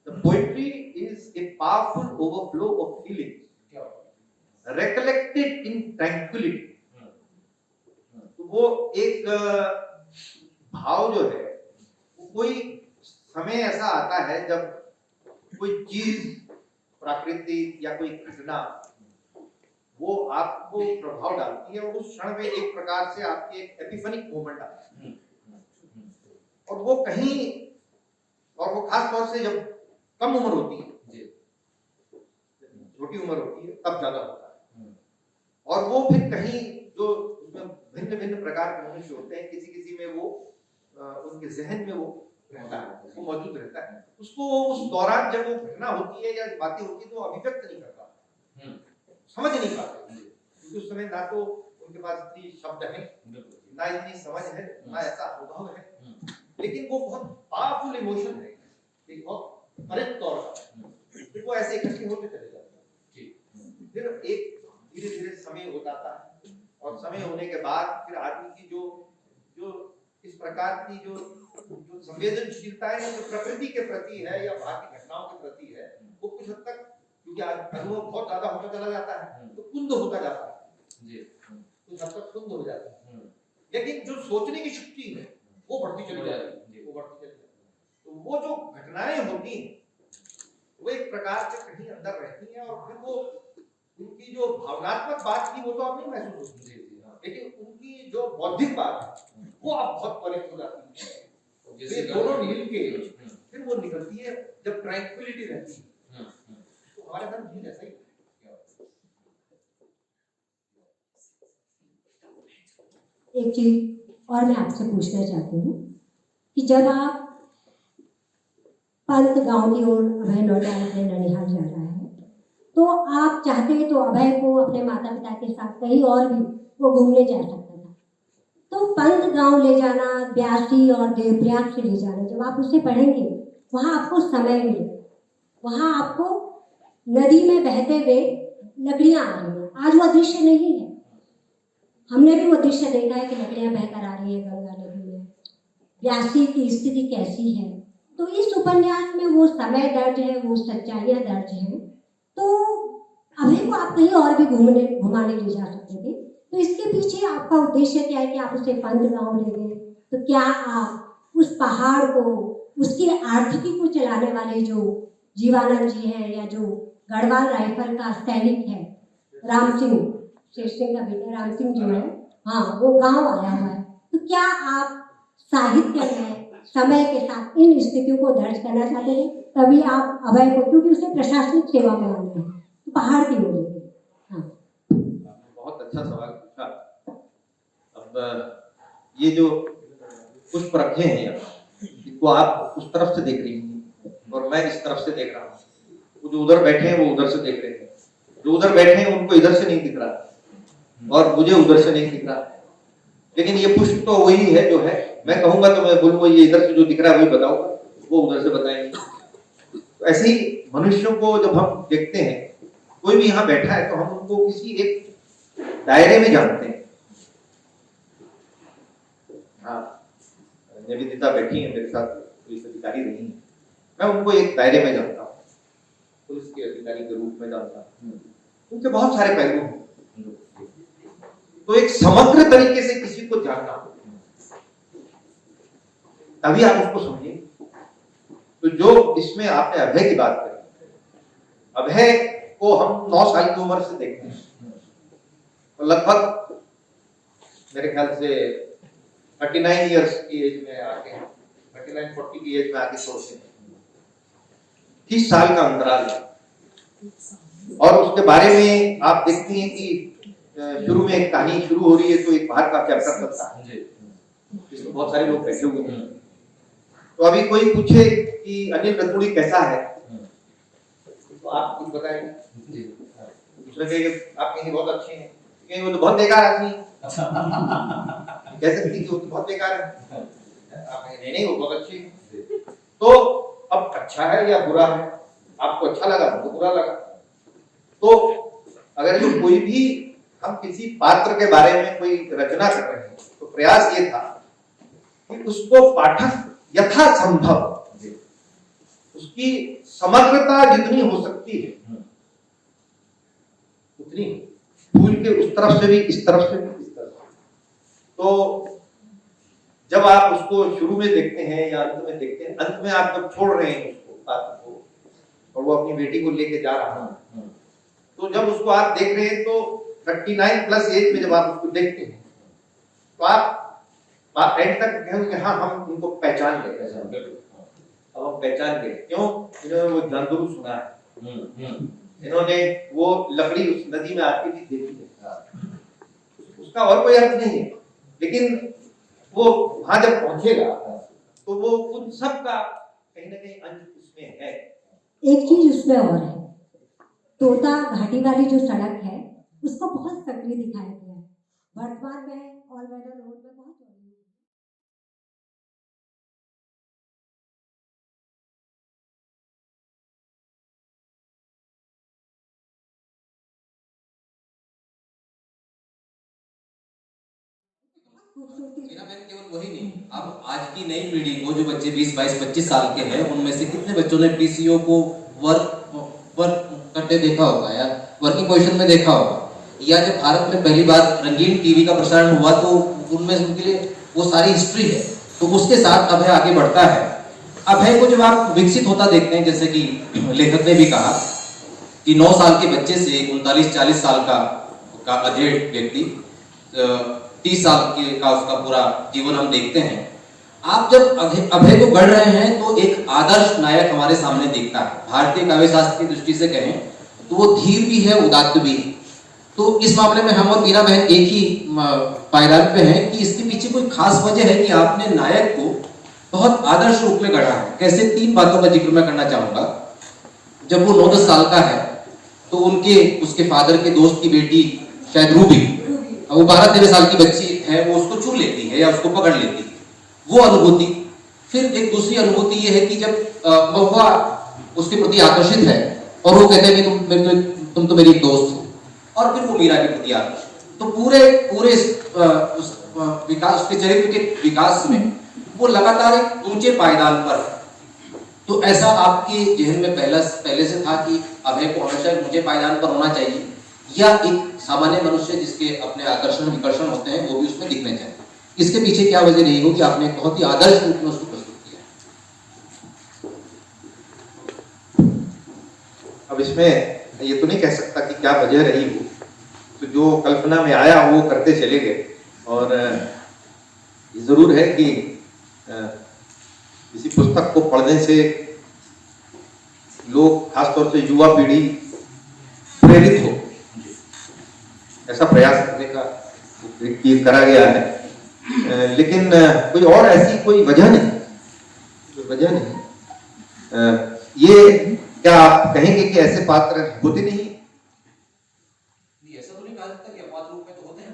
the poetry is a powerful overflow of feelings recollected in tranquility। तो वो एक भाव जो है, वो कोई समय ऐसा आता है जब कोई चीज, प्रकृति या कोई घटना, वो आपको प्रभाव डालती है, और उस क्षण में एक प्रकार से आपके एक एपिफेनिक मोमेंट आता है, और वो कहीं, और वो खास तौर से जब कम उम्र होती है, छोटी उम्र होती है, तब ज्यादा होता है। और वो फिर कहीं जो उसमें भिन्न भिन्न प्रकार के मनुष्य होते हैं, किसी किसी में वो उनके जहन में वो रहता है, वो मौजूद रहता है, उसको उस दौरान जब वो घटना होती है या बातें होती है, तो अभिव्यक्त नहीं कर पाते, समझ नहीं पाते, क्योंकि उस समय ना तो उनके पास इतनी शब्द है, ना इतनी समझ है, ना ऐसा अनुभव है, लेकिन वो बहुत पावरफुल इमोशन है, एक बहुत त्वरित तौर पर फिर वो ऐसे इकट्ठे होते चले जाते हैं। फिर एक धीरे धीरे समय हो जाता है, और समय होने के बाद फिर आदमी की जो इस प्रकार की जो संवेदनशीलता है, जो प्रकृति के प्रति है या बाकी घटनाओं के प्रति है, वो कुछ हद तक, क्योंकि आज अनुभव बहुत ज्यादा होता चला जाता है, तो कुंद होता जाता है, कुछ हद तक कुंद हो जाता है, लेकिन जो सोचने की शक्ति है वो बढ़ती चली जाती है, वो बढ़ती चली जाती है। तो वो जो घटनाएं होती हैं, वो एक प्रकार से कहीं अंदर रहती हैं, और फिर वो उनकी जो भावनात्मक बात थी वो तो आप नहीं महसूस होती, लेकिन उनकी जो बौद्धिक बात है वो आप बहुत त्वरित हो जाती है। ये दोनों मिलके फिर वो निकलती है जब ट्रैंक्विलिटी रहती है। तो हमारे साथ भी ऐसा ही एक चीज और मैं आपसे पूछना चाहती हूँ कि जब आप पंत गांव की ओर अभय नोएडा से ननिहाल जा रहा है, तो आप चाहते तो अभय को अपने माता पिता के साथ कहीं और भी वो घूमने जा सकता था। तो पंत गांव ले जाना, ब्यासी और देवप्रयाग से ले जाना, जब आप उसे पढ़ेंगे वहाँ आपको समय मिले, वहाँ आपको नदी में बहते हुए लकड़ियाँ आ रही हैं। आज वो दृश्य नहीं है, हमने भी वो दृश्य देखा है कि लकड़ियाँ बहकर आ रही है गंगा नदी में, ब्यासी की स्थिति कैसी है। तो इस उपन्यास में वो समय दर्ज है, वो सच्चाइयाँ दर्ज हैं। तो अभय को आप कहीं और भी घुमाने ले जा सकते थे, तो इसके पीछे आपका उद्देश्य क्या है कि आप उसे पंत गांव ले गए? तो क्या आप उस पहाड़ को, उसकी आर्थिकी को चलाने वाले जो जीवानंद जी हैं, या जो गढ़वाल राइफल का सैनिक है राम सिंह, शेर सिंह का बेटा राम सिंह जो है, हाँ, वो गांव आया हुआ है, तो क्या आप साहित्य में समय के साथ इन स्थितियों को दर्ज करना चाहते थे? तभी आप अभय को, क्योंकि उसे प्रशासनिक सेवा में आना है, तो पहाड़ की ओर ले गए। हाँ, बहुत अच्छा सवाल पूछा। अब ये जो पुष्प रखे हैं यहाँ, इनको आप उस तरफ से देख रही हैं और मैं इस तरफ से देख रहा हूँ। वो जो उधर बैठे हैं वो उधर से देख रहे हैं, जो उधर बैठे हैं उनको इधर से नहीं दिख रहा और मुझे उधर से नहीं दिख रहा। लेकिन ये पुष्प तो वही है जो है। मैं कहूंगा तो मैं बोलूंगा ये इधर से जो दिख रहा है वही बताओ, वो उधर से बताएंगे। तो ऐसे ही मनुष्यों को जब हम देखते हैं, कोई भी यहाँ बैठा है तो हम उनको किसी एक दायरे में जानते हैं। हाँ, निवेदिता बैठी है मेरे साथ, पुलिस अधिकारी रही है, मैं उनको एक दायरे में जानता हूँ, पुलिस के अधिकारी के रूप में जानता हूँ। उनके बहुत सारे पहलू हैं। तो एक समग्र तरीके से किसी को जानना तभी आप उसको समझेंगे। तो जो इसमें आपने अभय की बात करी, अभय को हम 9 साल की उम्र से देखते हैं, तो लगभग मेरे ख्याल से 39 इयर्स की एज में आके 39-40 की एज में आके छोड़ते हैं। 30 साल का अंतराल है। और उसके बारे में आप देखती हैं कि शुरू में एक कहानी शुरू हो रही है तो एक बाहर का चैप्टर चलता है, जिसमें बहुत सारे लोग बैठे हुए हैं। तो अभी कोई पूछे कि अनिल रतूड़ी कैसा है, तो आप कुछ बताएंगे। दूसरे कहेंगे आप कहेंगे बहुत अच्छे हैं, कहेंगे वो तो बहुत बेकार आदमी है, कह सकती कि वो तो बहुत बेकार है, आप कहेंगे नहीं वो बहुत अच्छी है। तो अब अच्छा है या बुरा है, आपको अच्छा लगा तो बुरा लगा। तो अगर जो कोई भी हम किसी पात्र के बारे में कोई रचना कर रहे हैं तो प्रयास ये था कि उसको पाठक यथासंभव उसकी समग्रता जितनी हो सकती है उतनी, फूल के उस तरफ से भी इस तरफ से भी इस तरफ से। तो जब आप उसको शुरू में देखते हैं या अंत में देखते हैं, अंत में आप जब छोड़ रहे हैं उसको पात्र को और वो अपनी बेटी को लेके जा रहा है, तो जब उसको आप देख रहे हैं तो 39 प्लस एज में जब आप उसको देखते हैं तो आप एंड तक कहेंगे हाँ हम इनको पहचान गए। अब हम पहचान गए क्यों, इन्होंने वो जानदुरु सुना है, इन्होंने वो लकड़ी उस नदी में आती थी देखी है, उसका और कोई अर्थ नहीं है, लेकिन वो वहां जब पहुंचेगा तो वो उन सब का कहीं ना कहीं अंश उसमें है। एक चीज उसमें और है, तोता घाटी वाली जो सड़क है उसको बहुत सक्रिय दिखाया गया है। वर्तमान में ऑल वेदर रोड में बहुत चौड़ी है। खूबसूरती मेरा मैम केवल वही नहीं, अब आज की नई पीढ़ी को जो बच्चे 20, 22, 25 साल के हैं उनमें से कितने बच्चों ने पीसीओ को वर्क करते देखा होगा या वर्किंग पोजीशन में देखा होगा, या जब भारत में पहली बार रंगीन टीवी का प्रसारण हुआ तो उनमें उनके लिए वो सारी हिस्ट्री है। तो उसके साथ अभय आगे बढ़ता है। अभय को जब आप विकसित होता देखते हैं, जैसे कि लेखक ने भी कहा कि 9 साल के बच्चे से 39-40 साल का अधेड़ व्यक्ति 30 साल का उसका पूरा जीवन हम देखते हैं। आप जब अभय को गढ़ रहे हैं तो एक आदर्श नायक हमारे सामने दिखता है। भारतीय काव्य शास्त्र की दृष्टि से कहें तो वो धीर भी है, उदात्त भी है। तो इस मामले में हम और बीना बहन एक ही पायदान पे हैं कि इसके पीछे कोई खास वजह है कि आपने नायक को बहुत आदर्श रूप में गढ़ा है। कैसे, 3 बातों का जिक्र मैं करना चाहूंगा। जब वो 9-10 साल का है तो उसके फादर के दोस्त की बेटी शायद रूबी, वो 12-13 साल की बच्ची है, वो उसको छू लेती है या उसको पकड़ लेती है, वो अनुभूति। फिर एक दूसरी अनुभूति ये है कि जब महुआ उसके प्रति आकर्षित है और वो कहते हैं कि तुम तो मेरी एक दोस्त हो, और फिर वो मीरा के प्रति आकर्षित। तो पूरे उस विकास, उसके चरित्र के विकास में वो लगातार एक ऊंचे पायदान पर। तो ऐसा आपके जहन में पहले से था कि अभय को हमेशा ऊंचे पायदान पर होना चाहिए, या एक सामान्य मनुष्य जिसके अपने आकर्षण विकर्षण होते हैं वो भी उसमें दिखने चाहिए? इसके पीछे क्या वजह रही हो कि आपने बहुत ही आदर्श रूप में उसको प्रस्तुत किया? अब इसमें ये तो नहीं कह सकता कि क्या वजह रही हो, तो जो कल्पना में आया वो करते चले गए। और ये जरूर है कि किसी पुस्तक को पढ़ने से लोग, खासतौर से युवा पीढ़ी, प्रेरित हो, ऐसा प्रयास करने का करा गया है। लेकिन कोई और ऐसी कोई वजह नहीं। ये क्या आप कहेंगे कि ऐसे पात्र होते नहीं? ऐसा तो नहीं कहा जाता कि अपवाद रूप में तो होते हैं।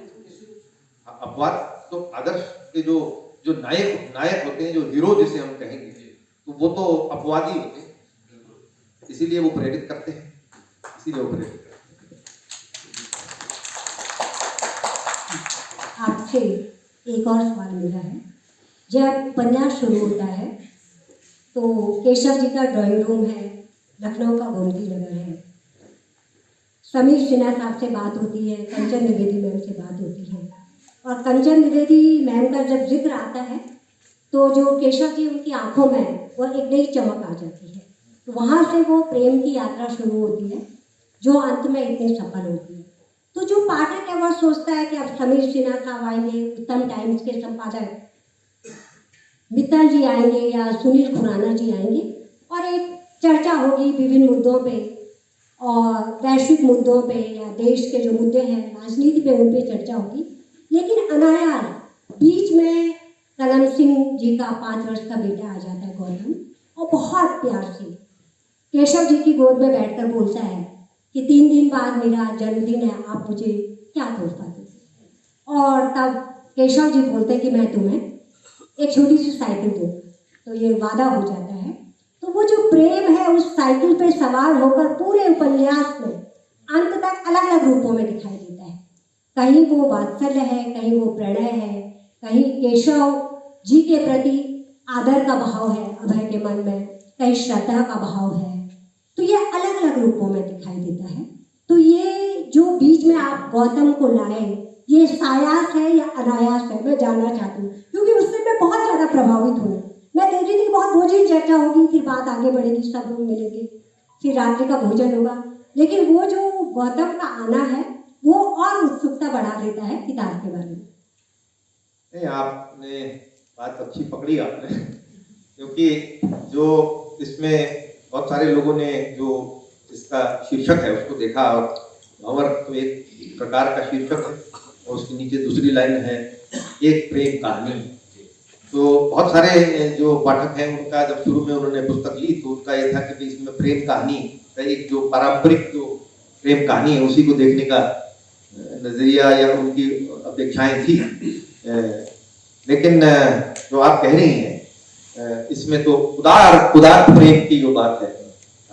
अपवाद तो आदर्श के जो नायक होते हैं, जो हीरो जिसे हम कहेंगे, तो वो तो अपवाद ही होते हैं, इसीलिए वो प्रेरित करते हैं, आपसे एक और सवाल मेरा है। जब उपन्यास शुरू होता है तो केशव जी का ड्राइंग रूम है, लखनऊ का गोमती नगर है, समीर सिन्हा साहब से बात होती है, कंचन द्विवेदी मैम से बात होती है, और कंचन द्विवेदी मैम का जब जिक्र आता है तो जो केशव जी उनकी आंखों में वो एक नई चमक आ जाती है। तो वहाँ से वो प्रेम की यात्रा शुरू होती है जो अंत में इतनी सफल होती है। तो जो पाठक है वो सोचता है कि अब समीर सिन्हा साहब आएंगे, उत्तम टाइम्स के संपादक मित्तल जी आएंगे या सुनील खुराना जी आएंगे और एक चर्चा होगी विभिन्न मुद्दों पे और वैश्विक मुद्दों पे या देश के जो मुद्दे हैं राजनीति पे उन पे चर्चा होगी। लेकिन अनायास बीच में कलम सिंह जी का 5 वर्ष का बेटा आ जाता है गौतम, और बहुत प्यार से केशव जी की गोद में बैठकर बोलता है कि 3 दिन बाद मेरा जन्मदिन है, आप मुझे क्या तोहफा देंगे। और तब केशव जी बोलते हैं कि मैं तुम्हें एक छोटी सी साइकिल दूँ। तो ये वादा हो जाता है। तो वो जो प्रेम है उस साइकिल पे सवार होकर पूरे उपन्यास में अंत तक अलग अलग रूपों में दिखाई देता है। कहीं वो वात्सल्य है, कहीं वो प्रणय है, कहीं केशव जी के प्रति आदर का भाव है अभय के मन में, कहीं श्रद्धा का भाव है। तो ये अलग अलग रूपों में दिखाई देता है। तो ये जो बीच में आप गौतम को लाए, ये सायास है या अनायास है, मैं जानना चाहती हूँ, क्योंकि उससे मैं बहुत ज़्यादा प्रभावित हूँ। मैं कह रही थी बहुत बोझिल चर्चा होगी, फिर बात आगे बढ़ेगी, सब लोग मिलेंगे, फिर रात्रि का भोजन होगा, लेकिन वो जो गौतम का आना है वो और उत्सुकता बढ़ा देता है किताब के बारे में। नहीं, आपने बात अच्छी पकड़ी आपने, क्योंकि जो इसमें बहुत सारे लोगों ने जो इसका शीर्षक है उसको देखा, और भंवर तो एक प्रकार का शीर्षक है और उसके नीचे दूसरी लाइन है एक प्रेम कहानी। तो बहुत सारे जो पाठक हैं उनका जब शुरू में उन्होंने पुस्तक ली तो उनका ये था कि इसमें प्रेम कहानी का एक जो पारंपरिक जो प्रेम कहानी है उसी को देखने का नजरिया या उनकी अपेक्षाएं थी। लेकिन जो आप कह रही हैं इसमें तो उदार प्रेम की जो बात है,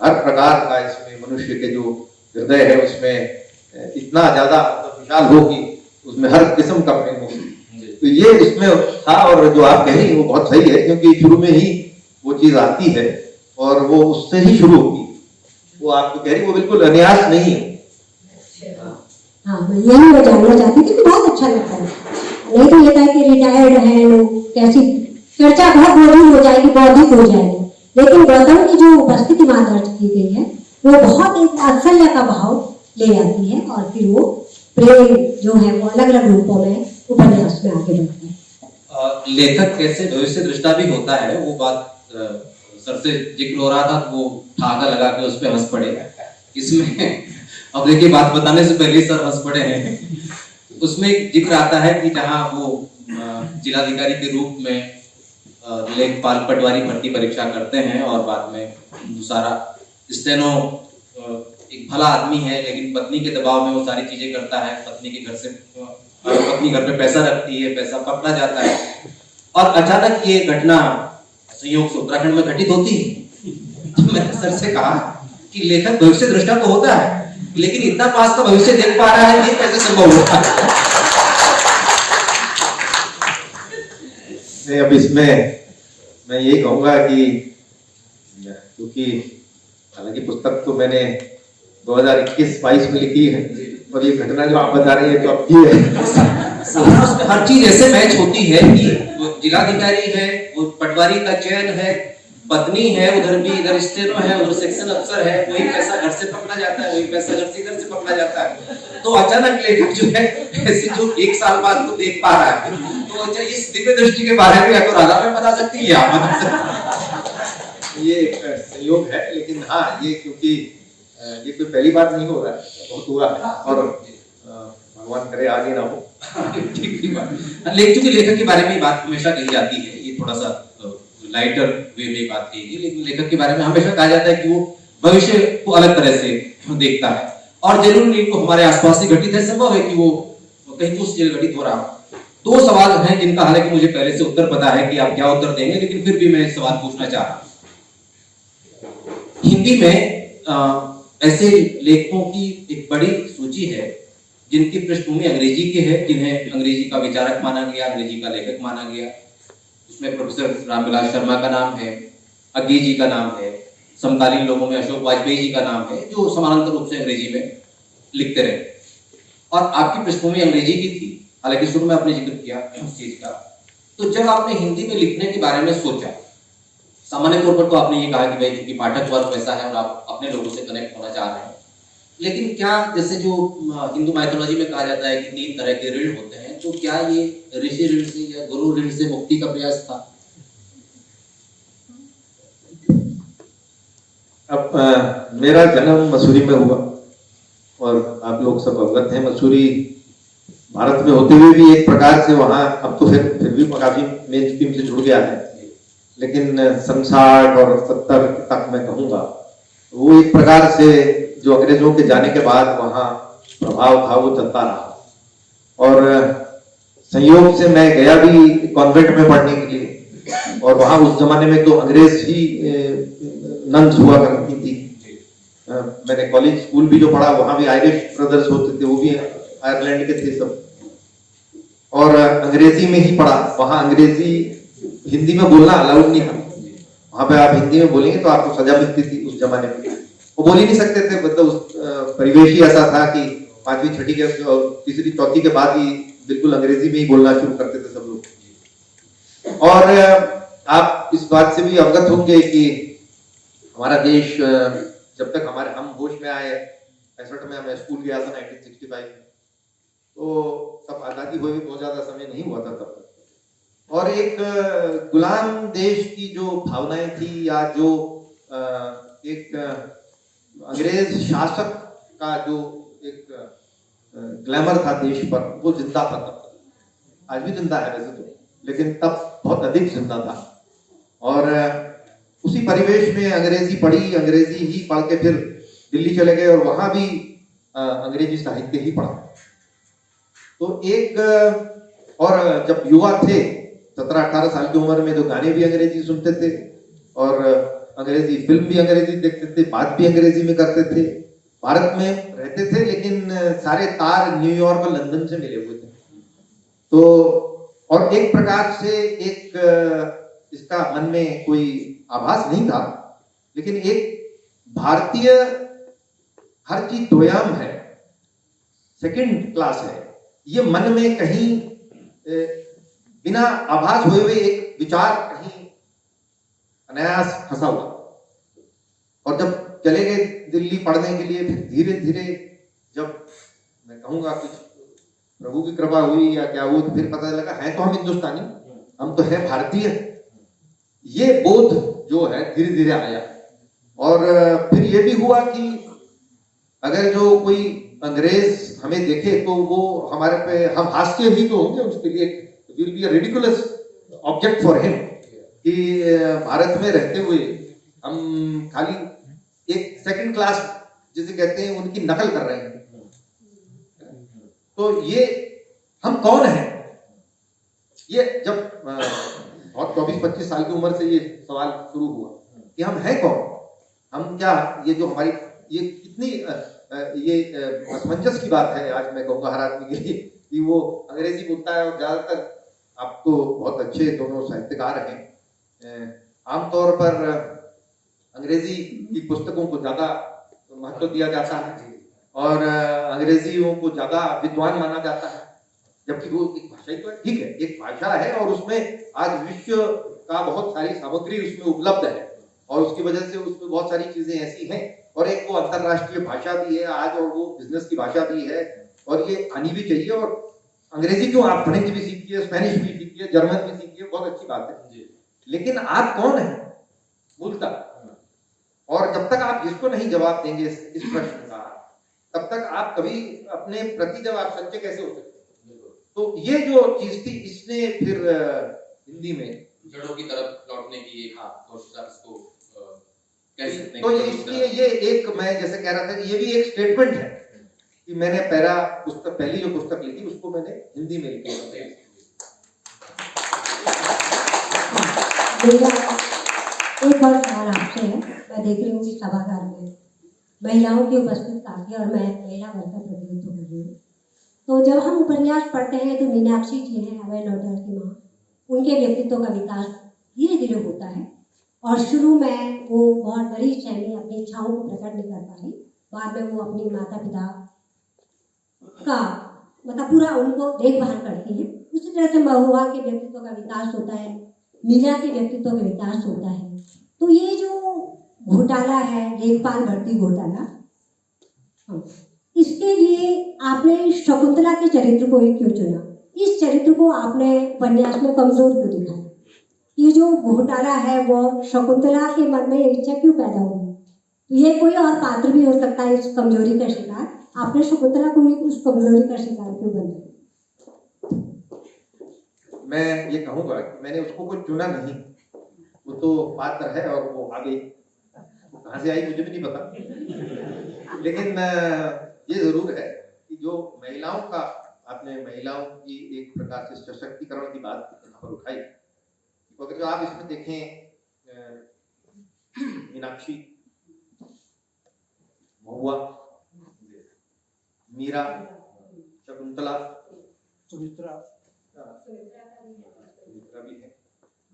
हर प्रकार का इसमें मनुष्य के जो हृदय है उसमें इतना ज्यादा विशाल हो कि उसमें हर किस्म का प्रेम हो। तो ये इसमें था, और जो आप कह रही हैं वो बहुत सही है, क्योंकि शुरू में ही वो चीज आती है और वो उससे ही शुरू होगी। वो आप कह रही वो बिल्कुल अनायास नहीं है। हाँ, यही मैं जानना चाहती थी कि बहुत अच्छा लगता है। नहीं तो ये था कि रिटायर्ड है लोग, कैसी चर्चा बहुत बोझिल हो जाएगी, बौद्धिक हो जाएगी। लेकिन गौतम की जो उपस्थिति वहां दर्ज की गई है वो बहुत एक वात्सल्य का भाव ले आती है, और फिर वो प्रेम जो है वो अलग अलग रूपों में उपन्यास में आगे बढ़ता है। लेखक कैसे भविष्य दृष्टा भी होता है, वो बात सर से जिक्र हो रहा था, तो वो ठाका लगा के उस पर हंस पड़े। इसमें अब देखिए, बात बताने से पहले सर हंस पड़े हैं। उसमें एक जिक्र आता है कि जहाँ वो जिलाधिकारी के रूप में लेखपाल पटवारी भर्ती परीक्षा करते हैं और बाद में सारा स्टेनो एक भला आदमी है लेकिन पत्नी के दबाव में वो सारी चीजें करता है। पत्नी के घर से पत्नी घर पे पैसा रखती है, पैसा पकड़ा जाता है, और अचानक ये घटना संयोग से उत्तराखंड में घटित होती है। तो मैंने सर से कहा कि लेखक भविष्य दृष्टा तो होता है लेकिन इतना पास का भविष्य देख पा रहा है, ये कैसे संभव होता है? अब इसमें मैं यही कहूंगा कि क्योंकि हालांकि पुस्तक तो मैंने 2021-22 में लिखी है, और ये घटना जो आप बता रही है तो अब की है। उसमें हर चीज ऐसे मैच होती है कि जिलाधिकारी है, वो पटवारी का चयन है, पत्नी है, उधर भी इधर स्टेनो है, उधर सेक्शन अफसर है, वही पैसा घर से पकड़ा जाता है, वही पैसा घर से इधर से पकड़ा जाता है। तो अचानक लेखक जो है ऐसे जो 1 साल बाद को देख पा रहा है, तो अच्छा इस दिव्य दृष्टि के बारे में या तो राधा में बता सकती है ये एक संयोग है, लेकिन हाँ ये क्योंकि ये कोई पहली बार नहीं हो रहा है, बहुत हुआ है, और भगवान करे आगे ना हो। ठीक बात। लेकिन लेखक के बारे में बात हमेशा कही जाती है, ये थोड़ा सा लाइटर वे में बात कही गई, लेकिन लेखक के बारे में हमेशा कहा जाता है कि वो भविष्य को अलग तरह से देखता है, और जरूर नहीं को हमारे आसपास ही घटित है, संभव है कि वो कहीं दूसरी जगह घटित हो रहा हो। 2 सवाल हैं जिनका हालांकि मुझे पहले से उत्तर पता है कि आप क्या उत्तर देंगे, लेकिन फिर भी मैं एक सवाल पूछना चाह रहा हूं। हिंदी में ऐसे लेखकों की एक बड़ी सूची है जिनकी पृष्ठभूमि अंग्रेजी की है, जिन्हें अंग्रेजी का विचारक माना गया, अंग्रेजी का लेखक माना गया। उसमें प्रोफेसर रामविलास शर्मा का नाम है, अग्गी जी का नाम है, समकालीन लोगों में अशोक वाजपेयी जी का नाम है, जो समानांतर रूप से अंग्रेजी में लिखते रहे। और आपकी पृष्ठभूमि अंग्रेजी की थी, हालांकि शुरू में आपने जिक्र किया उस चीज का। तो जब आपने हिंदी में लिखने के बारे में सोचा, सामान्य तौर पर तो आपने ये कहा कि भाई क्योंकि पाठक वर्ग वैसा है और आप अपने लोगों से कनेक्ट होना चाह रहे हैं, लेकिन क्या जैसे जो हिंदू माइथोलॉजी में कहा जाता है कि 3 तरह के ऋण होते हैं, तो क्या ये ऋषि ऋण से या गुरु ऋण से मुक्ति का प्रयास था? अब मेरा जन्म मसूरी में हुआ और आप लोग सब अवगत हैं, मसूरी भारत में होते हुए भी एक प्रकार से वहाँ अब तो फिर भी काफी मेन स्ट्रीम से जुड़ गया है, लेकिन सन 60 और 70 तक मैं कहूँगा वो एक प्रकार से जो अंग्रेजों के जाने के बाद वहाँ प्रभाव था वो चलता रहा। और संयोग से मैं गया भी कॉन्वेंट में पढ़ने के लिए, और वहाँ उस जमाने में तो अंग्रेज ही नन्स हुआ करती थी। मैंने कॉलेज स्कूल भी जो पढ़ा वहाँ भी आयरिश ब्रदर्स होते थे, वो भी आयरलैंड के थे सब, और अंग्रेजी में ही पढ़ा। वहाँ अंग्रेजी हिंदी में बोलना अलाउड नहीं था, वहाँ पे आप हिंदी में बोलेंगे तो आपको सजा मिलती थी उस जमाने में। वो बोल ही नहीं सकते थे, मतलब उस परिवेश ही ऐसा था कि 5वीं 6ठी के 3री 4थी के बाद ही बिल्कुल अंग्रेजी में ही बोलना शुरू करते थे सब लोग। और आप इस बात से भी अवगत होंगे कि हमारा देश जब तक हम होश में आए, 65 में मैं स्कूल गया था 1965 में, तो तब आज़ादी हुए बहुत ज़्यादा समय नहीं हुआ था तब तक। और एक गुलाम देश की जो भावनाएं थी या जो एक अंग्रेज शासक का जो एक ग्लैमर था देश पर, वो जिंदा था तब तक। आज भी जिंदा है वैसे तो, लेकिन तब बहुत अधिक जिंदा था। और उसी परिवेश में अंग्रेजी पढ़ी, अंग्रेजी ही पढ़ के फिर दिल्ली चले गए और वहां भी अंग्रेजी साहित्य ही पढ़ा। तो एक और जब युवा थे 17-18 साल की उम्र में, तो गाने भी अंग्रेजी सुनते थे और अंग्रेजी फिल्म भी अंग्रेजी देखते थे, बात भी अंग्रेजी में करते थे। भारत में रहते थे लेकिन सारे तार न्यूयॉर्क और लंदन से मिले हुए थे। तो और एक प्रकार से एक इसका मन में कोई आभास नहीं था, लेकिन एक भारतीय हर चीज दोयाम है, सेकंड क्लास है, ये मन में कहीं बिना आभास हुए हुए एक विचार कहीं अनायास फंसा हुआ। और जब चले गए दिल्ली पढ़ने के लिए, फिर धीरे धीरे जब मैं कहूँगा कुछ प्रभु की कृपा हुई या क्या हुई, तो फिर पता लगा है तो हम हिंदुस्तानी, हम तो है भारतीय। ये बोध जो है धीरे धीरे आया। और फिर ये भी हुआ कि अगर जो कोई अंग्रेज हमें देखे तो वो हमारे पे, हम हास्य ही तो होंगे उसके लिए, will be a ridiculous object for him, कि भारत में रहते हुए हम खाली एक सेकंड क्लास जिसे कहते हैं उनकी नकल कर रहे हैं। तो ये हम कौन हैं, ये जब बहुत 24-25 साल की उम्र से ये सवाल शुरू हुआ कि हम हैं कौन, हम क्या, ये जो हमारी ये कितनी ये असमंजस की बात है आज मैं कहूँगा हर आदमी के लिए, कि वो अंग्रेजी बोलता है और ज्यादातर आप तो बहुत अच्छे दोनों साहित्यकार हैं, आमतौर पर अंग्रेजी की पुस्तकों को ज्यादा महत्व दिया जाता है और अंग्रेजियों को ज्यादा विद्वान माना जाता है, जबकि वो एक भाषा ही तो है, ठीक है, एक भाषा है और उसमें आज विश्व का बहुत सारी सामग्री उसमें उपलब्ध है और उसकी वजह से उसमें बहुत सारी चीजें ऐसी हैं, और एक वो अंतरराष्ट्रीय भाषा भी है आज, और वो बिजनेस की भाषा भी है और ये आनी भी चाहिए। और अंग्रेजी क्यों, आप फ्रेंच भी सीखिए, स्पेनिश भी सीखिए, जर्मन भी सीखिए, बहुत अच्छी बात है, लेकिन आप कौन है मूलतः, और जब तक आप इसको नहीं जवाब देंगे इस प्रश्न का, तब तक आप कभी अपने प्रति जब आप सच्चे कैसे हो सकते। तो ये जो चीज थी, इसने फिर हिंदी में जड़ों की तरफ लौटने की एक कोशिश को कह सकते हैं। तो ये इसलिए ये एक, मैं जैसे कह रहा था कि ये भी एक स्टेटमेंट है कि मैंने पहली जो पुस्तक लिखी उसको मैंने हिंदी में लिखी। एक और सवाल आपसे है, मैं देख रही हूँ कि सभागार में महिलाओं की उपस्थित काफी, और मैं महिला वर्ग का प्रतिनिधित्व कर रही हूँ। तो जब हम उपन्यास पढ़ते हैं तो मीनाक्षी जी हैं, अभय नौटियाल की माँ, उनके व्यक्तित्व का विकास धीरे धीरे होता है और शुरू में वो बहुत बड़ी शय में अपनी इच्छाओं को प्रकट नहीं कर पाई, बाद में वो अपने माता पिता का मतलब पूरा उनको देखभाल करती है। उसी तरह से महुआ के व्यक्तित्व का विकास होता है, मीरा के व्यक्तित्व का विकास होता है। तो ये जो घोटाला है, लेखपाल भर्ती घोटाला, इसके लिए आपने शकुंतला के चरित्र को ही क्यों चुना? इस चरित्र को आपने उपन्यास में कमजोर क्यों दिखाया? ये जो घोटाला है वो शकुंतला के मन में ये इच्छा क्यों पैदा हुई? तो ये कोई और पात्र भी हो सकता है इस कमजोरी का शिकार, आपने शकुंतला को ही उस कमजोरी का शिकार क्यों बनाया? मैं ये कहूंगा कि मैंने उसको कोई चुना नहीं, वो तो पात्र है और वो आगे कहाँ से आई मुझे भी नहीं पता। लेकिन ये जरूर है कि जो महिलाओं का, आपने महिलाओं की एक प्रकार से सशक्तिकरण की बात यहाँ पर उठाई, तो अगर जो आप इसमें देखें मीनाक्षी, महुआ, मीरा, शकुंतला, सुमित्रा भी है,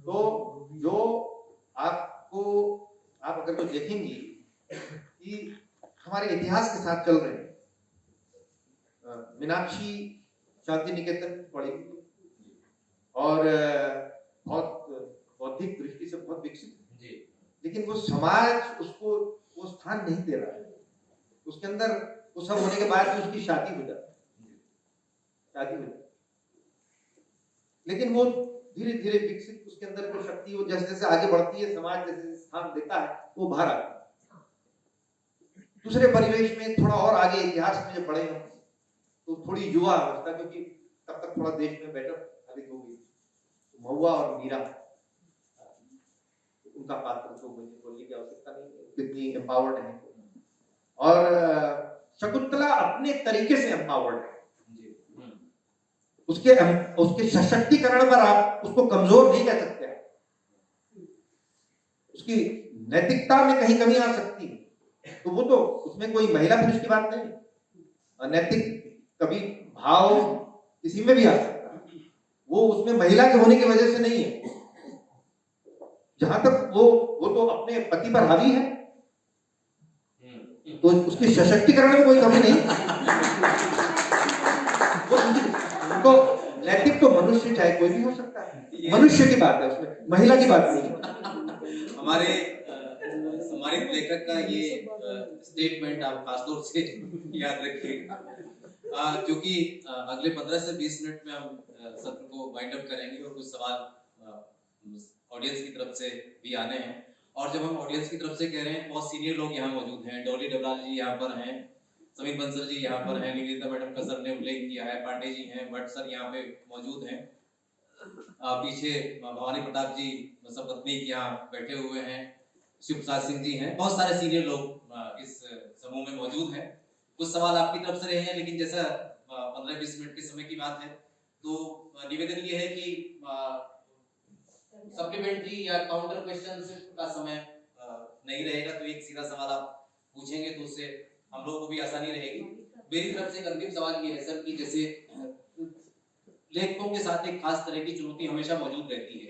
तो जो आपको, आप अगर तो देखेंगी कि हमारे इतिहास के साथ चल रहे हैं, मीनाक्षी शांति निकेतन पढ़ी और बहुत बौद्धिक दृष्टि से बहुत विकसित है, लेकिन वो समाज उसको वो स्थान नहीं दे रहा है। उसके अंदर वो सब होने के बाद भी उसकी शादी हो जाती, लेकिन वो धीरे धीरे विकसित, उसके अंदर जो शक्ति वो जैसे जैसे आगे बढ़ती है, समाज जैसे स्थान देता है, वो बाहर आता है। दूसरे परिवेश में थोड़ा और आगे इतिहास में जब पढ़े हम, तो थोड़ी युवा अवस्था, क्योंकि तब तक थोड़ा देश में बेटर अधिक होगी, तो महुआ और मीरा, उनका पात्र तो मुझे बोलने की आवश्यकता नहीं है, कितनी एम्पावर्ड है। और शकुंतला अपने तरीके से एम्पावर्ड है, उसके सशक्तिकरण पर आप उसको कमजोर नहीं कह सकते, उसकी नैतिकता में कहीं कमी आ सकती है, तो वो तो उसमें कोई महिला पुरुष की बात नहीं, अनैतिक कभी भाव किसी में भी आ सकता है, वो उसमें महिला के होने की वजह से नहीं है। जहां तक वो तो अपने पति पर हावी है, तो उसकी सशक्तिकरण में कोई कमी नहीं। तो नैतिक तो मनुष्य चाहे कोई भी हो सकता है, मनुष्य की बात है, उसमें महिला की बात नहीं। हमारे सम्मानित लेखक का ये स्टेटमेंट आप खासतौर से याद रखिएगा, क्योंकि अगले 15 से 20 मिनट में हम सत्र को वाइंड अप करेंगे और कुछ सवाल ऑडियंस की तरफ से भी आने हैं। और जब हम ऑडियंस की तरफ से कह रहे हैं, बहुत सीनियर लोग यहाँ मौजूद हैं, डॉली डबलाल जी यहाँ पर हैं, समीर बंसल जी यहाँ पर हैं, निकिता मैडम का सर ने उल्लेख किया है, पांडे जी हैं, भट्ट सर यहाँ पे मौजूद हैं, पीछे भवानी प्रताप जी सपत्नीक यहाँ बैठे हुए हैं, शिव प्रसाद सिंह जी हैं, बहुत सारे सीनियर लोग इस समूह में मौजूद हैं। कुछ सवाल आपकी तरफ से रहे हैं, लेकिन जैसा 15-20 मिनट के समय की बात है, तो निवेदन ये है कि सप्लीमेंट्री या काउंटर क्वेश्चन का समय नहीं रहेगा, तो एक सीधा सवाल आप पूछेंगे तो उससे हम लोगों को भी आसानी रहेगी। मेरी तरफ से एक अंतिम सवाल ये है सर कि जैसे लेखकों के साथ एक खास तरह की चुनौती हमेशा मौजूद रहती है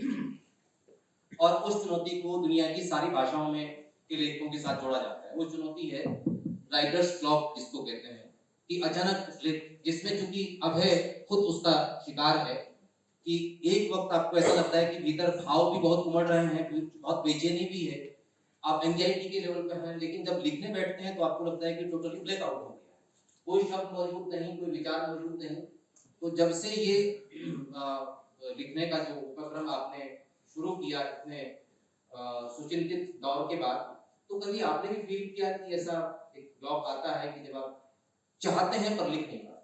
और उस चुनौती को दुनिया की सारी भाषाओं में के लेखकों के साथ जोड़ा जाता है। वो चुनौती है राइटर्स ब्लॉक, जिसको कहते हैं कि अचानक, जिसमें चूंकि अभय खुद उसका शिकार है कि एक वक्त आपको ऐसा लगता है कि भीतर भाव भी बहुत उमड़ रहे हैं, बहुत बेचैनी भी है, आप एंजाइटी के लेवल पे हैं, लेकिन जब लिखने बैठते हैं तो आपको लगता है कि टोटली ब्लैक आउट हो गया, कोई शब्द मौजूद नहीं, कोई विचार मौजूद नहीं। तो जब से ये लिखने का जो उपक्रम आपने शुरू किया इतने सुचिंतित दौर के बाद, तो कभी आपने भी फील किया कि ऐसा एक ब्लॉक आता है कि जब आप चाहते हैं पर लिख नहीं पाते?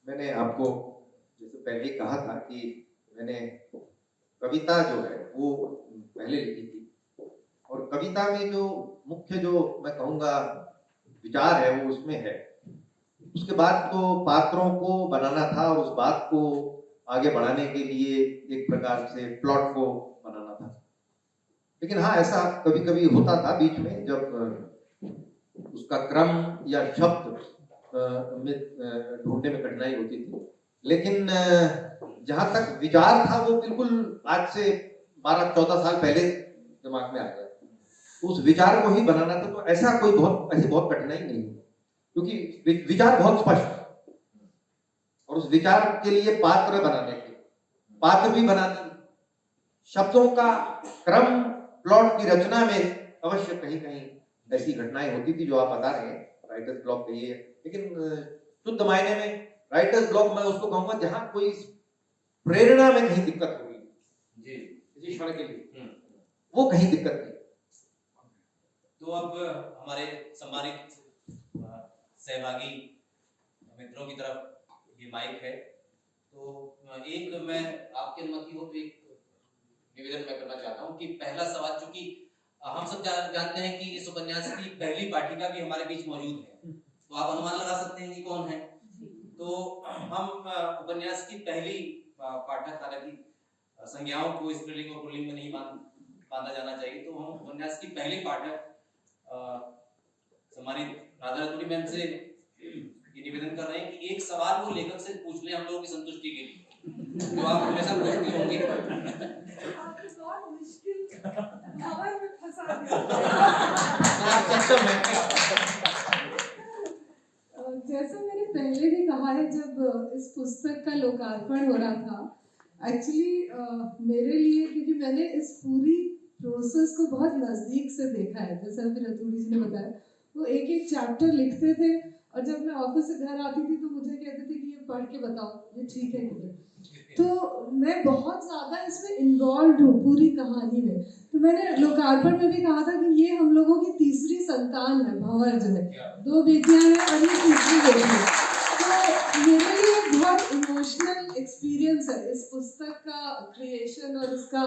मैंने आपको जैसे पहले कहा था कि मैंने कविता जो है वो पहले लिखी थी, और कविता में जो मुख्य जो मैं कहूँगा विचार है वो उसमें है। उसके बाद तो पात्रों को बनाना था, उस बात को आगे बढ़ाने के लिए एक प्रकार से प्लॉट को बनाना था। लेकिन हाँ, ऐसा कभी कभी होता था बीच में, जब उसका क्रम या शब्द ढूंढने में कठिनाई होती थी। लेकिन जहां तक विचार था वो बिल्कुल आज से 12-14 साल पहले दिमाग में आ गया, उस विचार को ही बनाना था। तो ऐसा कोई ऐसी बहुत कठिनाई नहीं है। क्योंकि विचार बहुत स्पष्ट है और उस विचार के लिए पात्र बनाने के पात्र भी बनानी, शब्दों का क्रम, प्लॉट की रचना में अवश्य कहीं कहीं ऐसी घटनाएं होती थी जो आप बता रहे हैं, राइटर्स ब्लॉक कहिए, लेकिन शुद्ध मायने में राइटर्स ब्लॉक मैं उसको कहूंगा जहां कोई प्रेरणा में कहीं दिक्कत होगी जी किसी क्षण के लिए, वो कहीं दिक्कत नहीं। तो अब हमारे सम्मानित सहभागी मित्रों की तरफ ये माइक है, तो एक मैं आपकी अनुमति हो तो एक निवेदन मैं करना चाहता हूँ कि पहला सवाल, चूंकि हम सब जानते हैं कि इस उपन्यास की पहली पाठिका भी हमारे बीच मौजूद है, तो आप अनुमान लगा सकते हैं कि कौन है। तो हम उपन्यास की पहली पाठक, हालांकि संज्ञाओं को स्त्रीलिंग और पुल्लिंग में नहीं बांधा जाना चाहिए, तो हम उपन्यास की पहली पाठक सम्मानित राधा रतूड़ी मैम से ये निवेदन कर रहे हैं कि एक सवाल वो लेखक से पूछ लें हम लोगों की संतुष्टि के लिए, जो आप हमेशा पूछते होंगे। जैसा मैंने पहले भी कहा है, जब इस पुस्तक का लोकार्पण हो रहा था, एक्चुअली मेरे लिए, क्योंकि मैंने इस पूरी प्रोसेस को बहुत नज़दीक से देखा है, जैसा अभी रतूड़ी जी ने बताया, वो एक एक चैप्टर लिखते थे और जब मैं ऑफिस से घर आती थी तो मुझे कहते थे कि ये पढ़ के बताओ ये ठीक है कि नहीं। तो मैं बहुत ज़्यादा इसमें इन्वॉल्व हूँ पूरी कहानी में। तो मैंने लोकार्पण में भी कहा था कि ये हम लोगों की तीसरी संतान है भंवर्ज में, 2 बेटियां हैं और ये तीसरी बेटी है। तो मेरे लिए एक बहुत इमोशनल एक्सपीरियंस है इस पुस्तक का क्रिएशन और इसका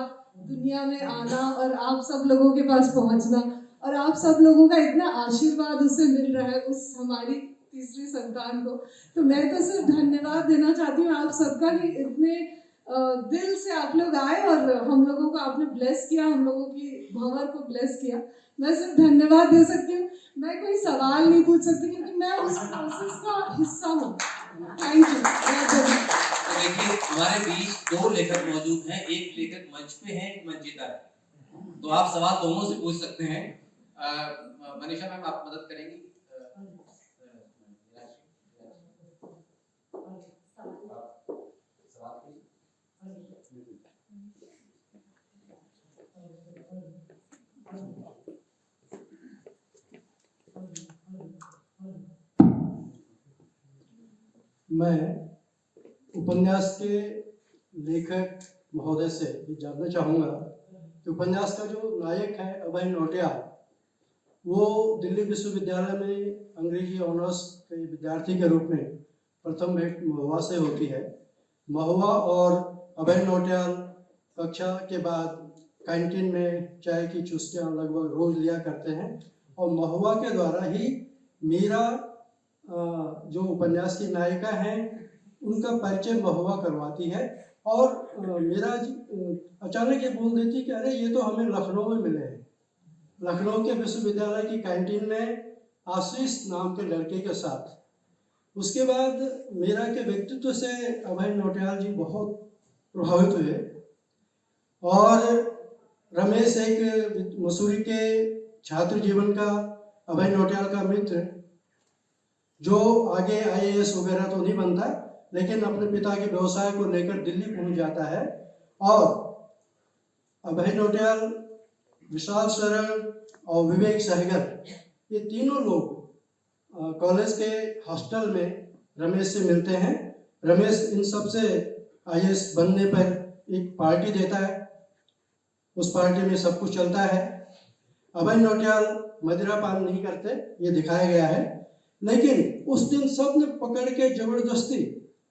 दुनिया में आना और आप सब लोगों के पास पहुंचना और आप सब लोगों का इतना आशीर्वाद उससे मिल रहा है, उस हमारी तीसरी संतान को। तो मैं तो सिर्फ धन्यवाद देना चाहती हूँ आप सबका कि इतने दिल से आप लोग आए और हम लोगों को आपने ब्लेस किया, हम लोगों की भंवर को ब्लेस किया। मैं सिर्फ धन्यवाद दे सकती हूँ, मैं कोई सवाल नहीं पूछ सकती क्योंकि मैं उस प्रोसेस का हिस्सा हूँ। Thank you. तो देखिए हमारे बीच 2 लेखक मौजूद हैं, एक लेखक मंच पे है, एक मंचिता है, तो आप सवाल दोनों से पूछ सकते हैं। मनीषा मैम आप मदद करेंगी? मैं उपन्यास के लेखक महोदय से ये जानना चाहूँगा कि उपन्यास का जो नायक है अभय नौटियाल, वो दिल्ली विश्वविद्यालय में अंग्रेजी ऑनर्स के विद्यार्थी के रूप में प्रथम भेंट महुआ से होती है। महुआ और अभय नौटियाल कक्षा के बाद कैंटीन में चाय की चुस्कियाँ लगभग रोज लिया करते हैं और महुआ के द्वारा ही मीरा जो उपन्यास की नायिका हैं उनका परिचय महुआ करवाती है और मीरा अचानक ये बोल देती कि अरे ये तो हमें लखनऊ में मिले हैं, लखनऊ के विश्वविद्यालय की कैंटीन में आशीष नाम के लड़के के साथ। उसके बाद मीरा के व्यक्तित्व से अभय नौटियाल जी बहुत प्रभावित हुए और रमेश एक मसूरी के छात्र जीवन का अभय नौटियाल का मित्र जो आगे IAS वगैरह तो नहीं बनता लेकिन अपने पिता के व्यवसाय को लेकर दिल्ली पहुंच जाता है और अभय नौटियाल, विशाल शरण और विवेक सहगल ये तीनों लोग कॉलेज के हॉस्टल में रमेश से मिलते हैं। रमेश इन सब से IAS बनने पर एक पार्टी देता है, उस पार्टी में सब कुछ चलता है। अभय नौटियाल मदिरा पान नहीं करते, ये दिखाया गया है, लेकिन उस दिन सब ने पकड़ के जबरदस्ती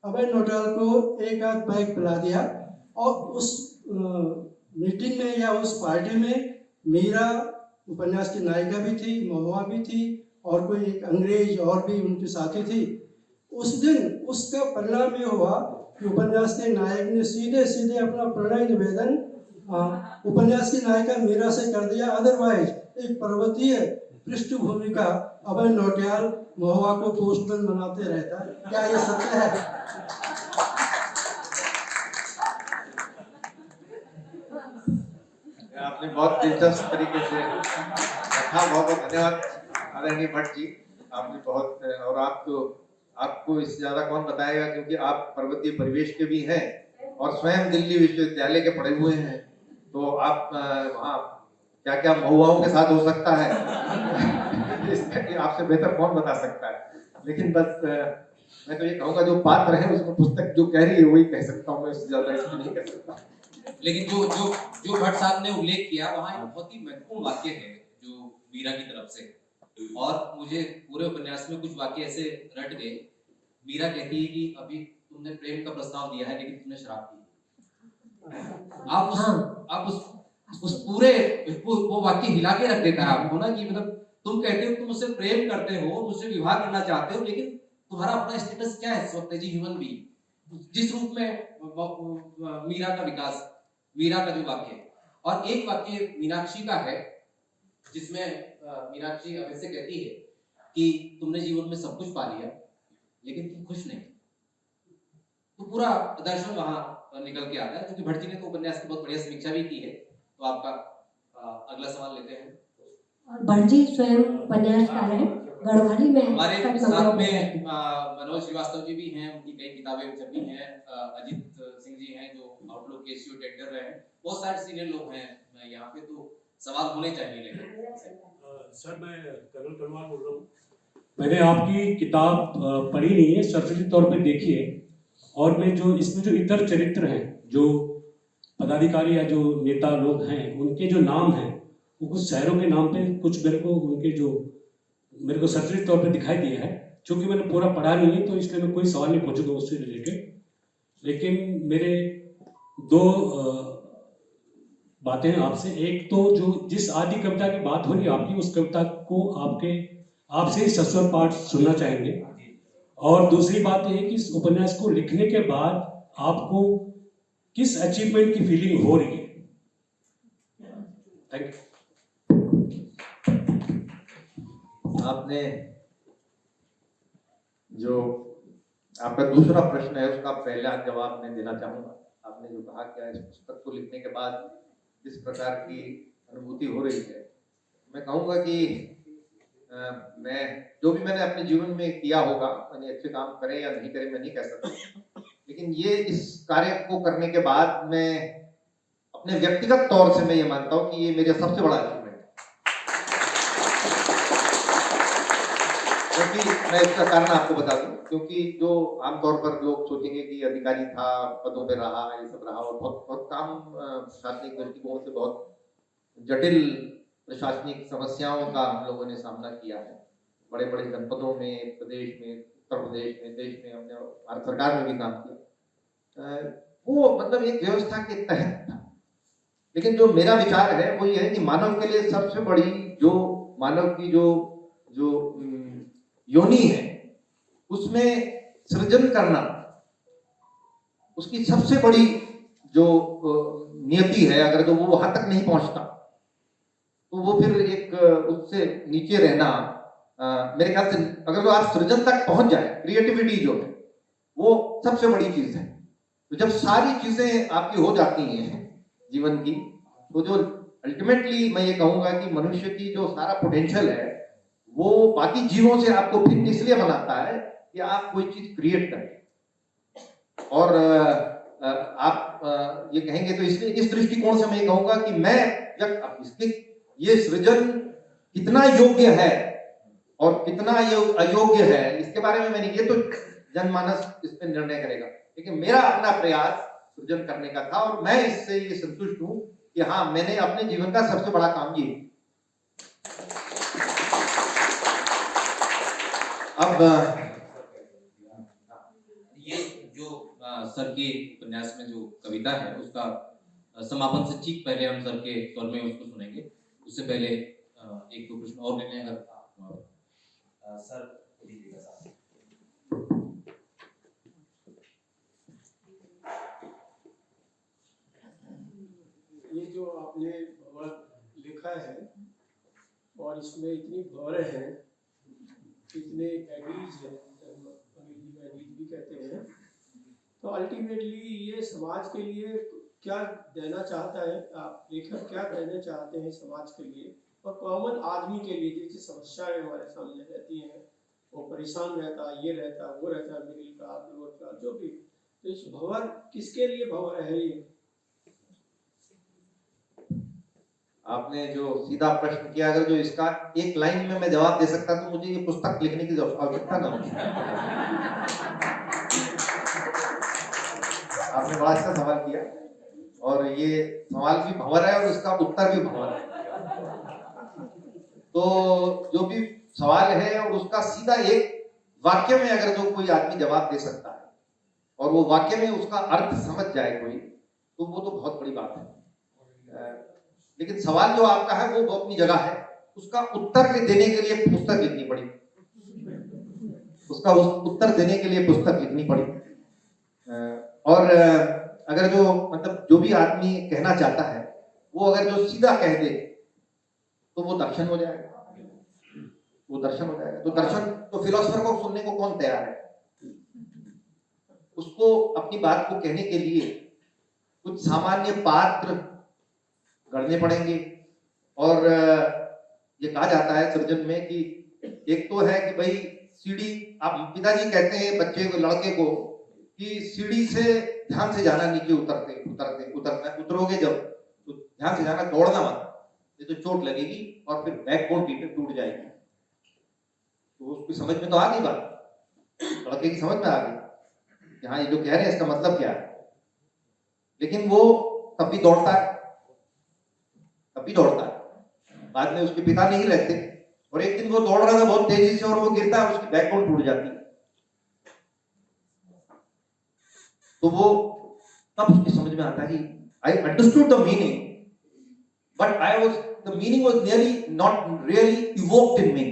अभय नौटियाल को एक आध पैक पिला दिया और उस मीटिंग में या उस पार्टी में मीरा उपन्यास की नायिका भी थी, महुआ भी थी और कोई एक अंग्रेज और भी उनके साथी थी। उस दिन उसका परिणाम ये हुआ कि उपन्यास के नायक ने सीधे सीधे अपना प्रणय निवेदन उपन्यास की नायिका मीरा से कर दिया। अदरवाइज एक पर्वतीय पृष्ठभूमि का अभय नौटियाल महुआ को पोस्टमैन बनाते रहता। क्या ये सत्य है? आपने बहुत दिलचस्प तरीके से रखा, बहुत बहुत धन्यवाद आदरणीय भट्ट जी। आपने बहुत, और आप तो, आपको इससे ज्यादा कौन बताएगा, क्योंकि आप पर्वतीय परिवेश के भी हैं और स्वयं दिल्ली विश्वविद्यालय के पढ़े हुए हैं, तो आप वहाँ क्या क्या महुआओं के साथ हो सकता है इसका आपसे बेहतर कौन बता सकता है। लेकिन बस मैं तो ये कहूँगा, जो पात्र है उसमें पुस्तक जो कह रही है वही कह सकता हूँ मैं, इससे ज्यादा इसमें नहीं कह सकता। लेकिन जो जो जो भट्ट साहब ने उल्लेख किया वहाँ एक बहुत ही महत्वपूर्ण वाक्य है जो मीरा की तरफ से, और मुझे पूरे उपन्यास में कुछ वाक्य ऐसे रट गए। मीरा कहती है कि अभी तुमने प्रेम का प्रस्ताव दिया है लेकिन तुमने शराब पी। आप उस पूरे वो वाक्य हिला के रख देता है आपको ना, कि मतलब तुम कहते हो तुम मुझसे प्रेम करते हो, मुझसे विवाह करना चाहते हो, लेकिन तुम्हारा अपना स्टेटस क्या है इस वक्त जी, ह्यूमन बीइंग, जिस रूप में मीरा का विकास, मीरा का जो वाक्य है। और एक वाक्य मीनाक्षी का है जिसमें मीनाक्षी अवश्य से कहती है कि तुमने जीवन में सब कुछ पा लिया लेकिन तुम खुश नहीं। तो पूरा दर्शन वहां निकल के आता है, क्योंकि भट्ट जी ने तो उपन्यास की बहुत बढ़िया समीक्षा भी की है। तो आपका अगला सवाल लेते हैं। और भट्ट जी स्वयं उपन्यासकार हैं, गढ़वाली में हमारे सब साथ नौकरी में करते हैं। मनोज श्रीवास्तव जी भी हैं, उनकी कई किताबें छपी हैं। अजीत सिंह जी हैं जो आउटलुक के एसईओ टेंडर रहे हैं। बहुत सारे सीनियर लोग हैं यहाँ पे, तो सवाल होने चाहिए। लेकिन सर मैं करण कलवार बोल रहा हूँ। मैंने आपकी किताब पढ़ी नहीं है, सरसरी तौर पे देखी है, और मैं जो इसमें जो इतर चरित्र हैं, जो पदाधिकारी या जो नेता लोग हैं, उनके जो नाम हैं वो कुछ शहरों के नाम पे, कुछ मेरे को उनके जो मेरे को सरसरी तौर पे दिखाई दिया है। चूंकि मैंने पूरा पढ़ा नहीं है तो इसलिए मैं कोई सवाल नहीं पूछूंगा उससे रिलेटेड, लेकिन मेरे दो बातें हैं आपसे। एक तो जो जिस आदि कविता की बात हो रही है आपकी, उस कविता को आपसे ही सस्वर पाठ सुनना चाहेंगे। और दूसरी बात यह है कि इस उपन्यास को लिखने के बाद आपको किस अचीवमेंट की फीलिंग हो रही है। Thank you. आपने जो आपका दूसरा प्रश्न है उसका पहला जवाब मैं देना चाहूंगा। आपने जो कहा कि इस पुस्तक को लिखने के बाद किस प्रकार की अनुभूति हो रही है, मैं कहूँगा कि मैं जो भी मैंने अपने जीवन में किया होगा, मैंने अच्छे काम करे या नहीं करे मैं नहीं कह सकता, लेकिन ये इस कार्य को करने के बाद मैं अपने व्यक्तिगत तौर से मैं ये मानता हूँ कि ये मेरा सबसे बड़ा अचीवमेंट है। क्योंकि मैं इसका कारण आपको बता दूं, क्योंकि जो आमतौर पर लोग सोचेंगे कि अधिकारी था, पदों पे रहा, ये सब रहा, और बहुत बहुत काम प्रशासनिक दृष्टिकोण से बहुत जटिल प्रशासनिक समस्याओं का हम लोगों ने सामना किया है। बड़े बड़े जनपदों में, प्रदेश में, उत्तर प्रदेश में, देश में, हमने भारत सरकार में भी काम किया। वो मतलब एक व्यवस्था के तहत था। लेकिन जो मेरा विचार है वो ये है कि मानव के लिए सबसे बड़ी, जो मानव की जो योनि है, उसमें सृजन करना उसकी सबसे बड़ी जो नियति है। अगर तो वो वहां तक नहीं पहुंचता तो वो फिर एक उससे नीचे रहना, मेरे ख्याल से अगर तो आप सृजन तक पहुंच जाए, क्रिएटिविटी जो है वो सबसे बड़ी चीज है। तो जब सारी चीजें आपकी हो जाती हैं जीवन की, तो जो अल्टीमेटली मैं ये कहूंगा कि मनुष्य की जो सारा पोटेंशियल है वो बाकी जीवों से आपको भिन्न इसलिए बनाता है कि आप कोई चीज क्रिएट करें। और आप ये कहेंगे तो इसलिए इस दृष्टिकोण से मैं ये कहूंगा कि मैं इसके ये सृजन कितना योग्य है और कितना ये अयोग्य है, इसके बारे में मैंने, ये तो जनमानस इस पर निर्णय करेगा, लेकिन मेरा अपना प्रयास सृजन करने का था और मैं इससे ये संतुष्ट हूं कि हाँ, मैंने अपने जीवन का सबसे बड़ा काम ये। अब ये जो सर के उपन्यास में जो कविता है उसका समापन से ठीक पहले हम सर के स्वर में उसको सुनेंगे। उससे पहले एक दो प्रश्न और लेने, अगर सर दीजिएगा साथ। ये जो आपने लिखा है और इसमें इतनी गौर है, इतने एडीज है, अंग्रेजी में एडीज भी कहते हैं, तो अल्टीमेटली ये समाज के लिए क्या देना चाहता है, आप लेखक क्या देना चाहते हैं समाज के लिए और कॉमन आदमी के लिए, जैसे समस्याएं हमारे सामने रहती हैं वो परेशान रहता, ये रहता, वो रहता, मिडिल क्लास, लोअर क्लास, जो भी। तो इस भंवर किसके लिए भंवर है ये? आपने जो सीधा प्रश्न किया, अगर जो इसका एक लाइन में मैं जवाब दे सकता तो मुझे ये पुस्तक लिखने की आवश्यकता न होती। आपने बड़ा अच्छा सवाल किया और ये सवाल भी भंवर है और इसका उत्तर भी भंवर है। तो जो भी सवाल है और उसका सीधा एक वाक्य में अगर जो कोई आदमी जवाब दे सकता है और वो वाक्य में उसका अर्थ समझ जाए कोई, तो वो तो बहुत बड़ी बात है। लेकिन सवाल जो आपका है वो अपनी जगह है, उसका उत्तर देने के लिए पुस्तक लिखनी पड़ी, उसका उत्तर देने के लिए पुस्तक लिखनी पड़ी। और अगर जो मतलब जो भी आदमी कहना चाहता है वो अगर जो सीधा कह दे तो वो दर्शन हो जाएगा, वो दर्शन हो जाएगा। तो दर्शन तो फिलोसफर को सुनने को कौन तैयार है? उसको अपनी बात को कहने के लिए कुछ सामान्य पात्र गढ़ने पड़ेंगे। और ये कहा जाता है सृजन में कि एक तो है कि भाई सीढ़ी, आप पिताजी कहते हैं बच्चे को, लड़के को कि सीढ़ी से ध्यान से जाना, नीचे उतरोगे जब तो ध्यान से जाना, दौड़ना मत, ये तो चोट लगेगी और फिर बैकबोन टूट जाएगी। तो उसकी समझ में तो आ गई बात, लड़के की समझ में आ गई कि हाँ ये जो कह रहे हैं इसका मतलब क्या है। लेकिन वो तब भी दौड़ता है, बाद में उसके पिता नहीं रहते और एक दिन वो दौड़ रहा था बहुत तेजी से और वो गिरता है, उसकी बैकबोन टूट जाती है। तो वो तब उसकी समझ में आता है कि I understood the meaning but the meaning was nearly not really evoked in me.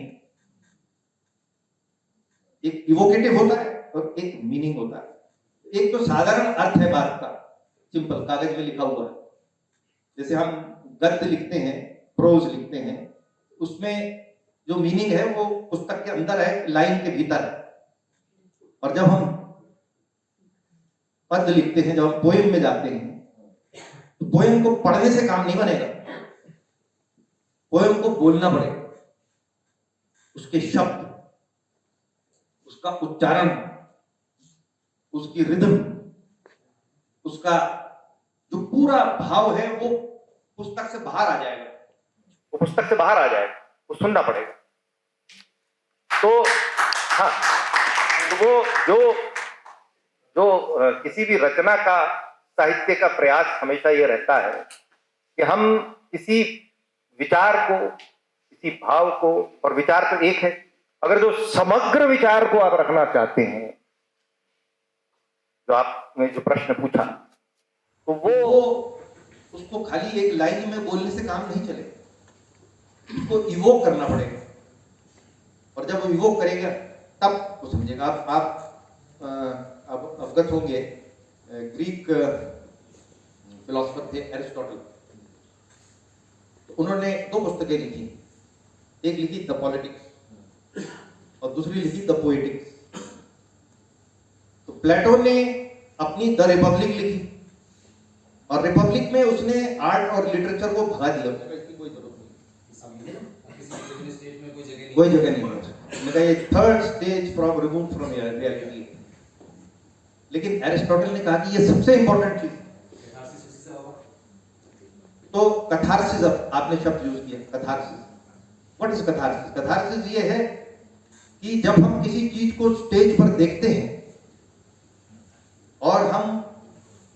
एक इवोकेटिव होता है और एक मीनिंग होता है। एक तो साधारण अर्थ है बात का, सिंपल कागज में लिखा हुआ है। जैसे हम गद्य लिखते हैं, प्रोज लिखते हैं, उसमें जो मीनिंग है वो पुस्तक के अंदर है, लाइन के भीतर है। और जब हम पद्य लिखते हैं, जब हम पोएम में जाते हैं, तो पोएम को पढ़ने से काम नहीं बनेगा, पोएम को बोलना पड़ेगा। उसके शब्द, उसका उच्चारण, उसकी रिदम, उसका जो पूरा भाव है वो पुस्तक से बाहर आ जाएगा, वो सुनना पड़ेगा। तो हाँ, तो वो जो किसी भी रचना का, साहित्य का प्रयास हमेशा ये रहता है कि हम किसी विचार को, किसी भाव को, और विचार तो एक है, अगर जो समग्र विचार को आप रखना चाहते हैं, जो आपने जो प्रश्न पूछा, तो वो उसको खाली एक लाइन में बोलने से काम नहीं चलेगा, उसको इवोक करना पड़ेगा। और जब वो इवोक करेगा तब वो समझेगा। आप अवगत होंगे, ग्रीक फिलोसफर थे एरिस्टोटल, तो उन्होंने 2 पुस्तकें लिखी, एक लिखी द पॉलिटिक्स और दूसरी लिखी द पोएटिक्स। तो प्लेटो ने अपनी द रिपब्लिक लिखी और रिपब्लिक में उसने आर्ट और लिटरेचर को भगा दिया, कोई जरूरत नहीं, कोई जगह नहीं है, ये third stage from remove from reality. लेकिन एरिस्टोटल ने कहा कि ये सबसे इंपॉर्टेंट चीज। तो कथारसिस, आपने शब्द यूज किया catharsis. What is catharsis? Catharsis ये है कि जब हम किसी चीज को स्टेज पर देखते हैं और हम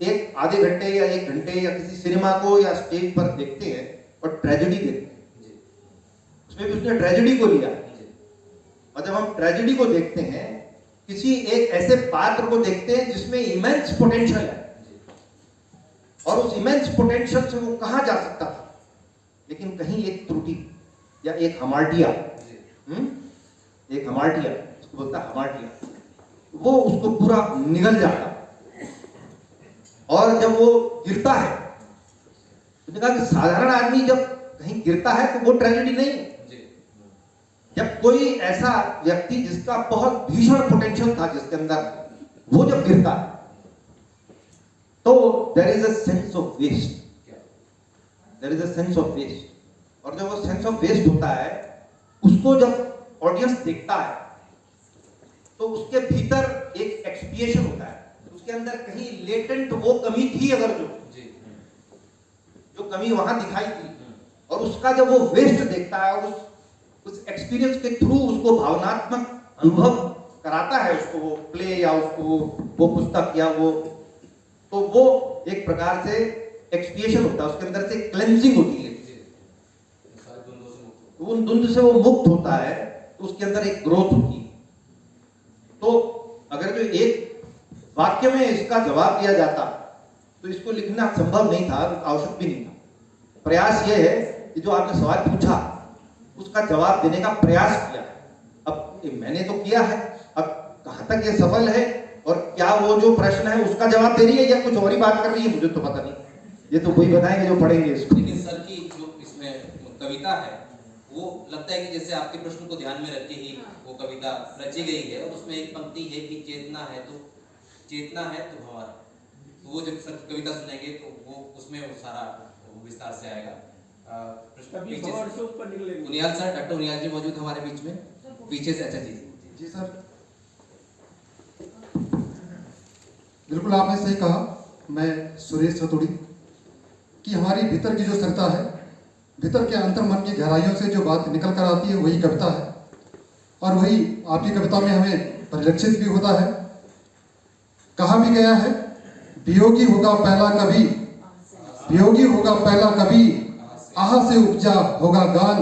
एक आधे घंटे या 1 घंटे या किसी सिनेमा को या स्टेज पर देखते हैं और ट्रेजेडी देखते हैं, उसमें भी उसने ट्रेजेडी को लिया। और जब हम ट्रेजेडी को देखते हैं, किसी एक ऐसे पात्र को देखते हैं जिसमें इमेंस पोटेंशियल है और उस इमेंस पोटेंशियल से वो कहां जा सकता था, लेकिन कहीं एक त्रुटि या एक हमार्टिया, उसको बोलता है हमार्टिया, वो उसको पूरा निगल जाता। और जब वो गिरता है, तो कहा कि साधारण आदमी जब कहीं गिरता है तो वो ट्रेजेडी नहीं है। जब कोई ऐसा व्यक्ति जिसका बहुत भीषण पोटेंशियल था जिसके अंदर, वो जब गिरता है तो there is a sense of waste, और जब वो सेंस ऑफ वेस्ट होता है, उसको जब ऑडियंस देखता है तो उसके भीतर एक एक्सपिएशन होता है, उसके अंदर कहीं लेटेंट वो कमी थी, अगर जो कमी वहां दिखाई थी, और उसका जब वो वेस्ट देखता है और उस एक्सपीरियंस के थ्रू उसको भावनात्मक अनुभव कराता है, उसको वो प्ले या उसको वो पुस्तक या वो, तो वो एक प्रकार से एक्सपिएशन होता है, उसके अंदर से क्लेंजिंग होती है, उन द्वंद्व से वो मुक्त होता है, तो उसके अंदर एक ग्रोथ होती है। तो अगर जो एक वाक्य में इसका जवाब दिया जाता तो इसको लिखना संभव नहीं था, आवश्यक भी नहीं था। प्रयास ये है कि जो आपने सवाल पूछा उसका जवाब देने का प्रयास किया है। अब मैंने तो किया है, अब कहां तक ये सफल है और क्या वो जो प्रश्न है उसका जवाब दे रही है या कुछ और ही बात कर रही है, मुझे तो पता नहीं, ये तो वही बताएंगे जो पढ़ेंगे इसको। लेकिन सर की जो इसमें कविता है वो लगता है कि जैसे आपके प्रश्न को ध्यान में रख के ही वो कविता रची गई है, और उसमें एक पंक्ति है कि चेतना है तो हमारा, तो वो जब सर कविता सुनेंगे तो वो उसमें वो सारा विस्तार से आएगा। उनियाल सर, डॉक्टर उनियाल जी मौजूद हमारे बीच में, पीछे से। अच्छा जी सर, बिल्कुल आपने सही कहा। मैं सुरेश रतोड़ी कि हमारी भीतर की जो सत्ता है, भीतर के अंतर मन की गहराइयों से जो बात निकल कर आती है वही कविता है, और वही आपकी कविता में हमें परिलक्षित भी होता है। कहा भी गया है, वियोगी होगा पहला कवि, वियोगी होगा पहला कवि, आह से उपजा होगा गान,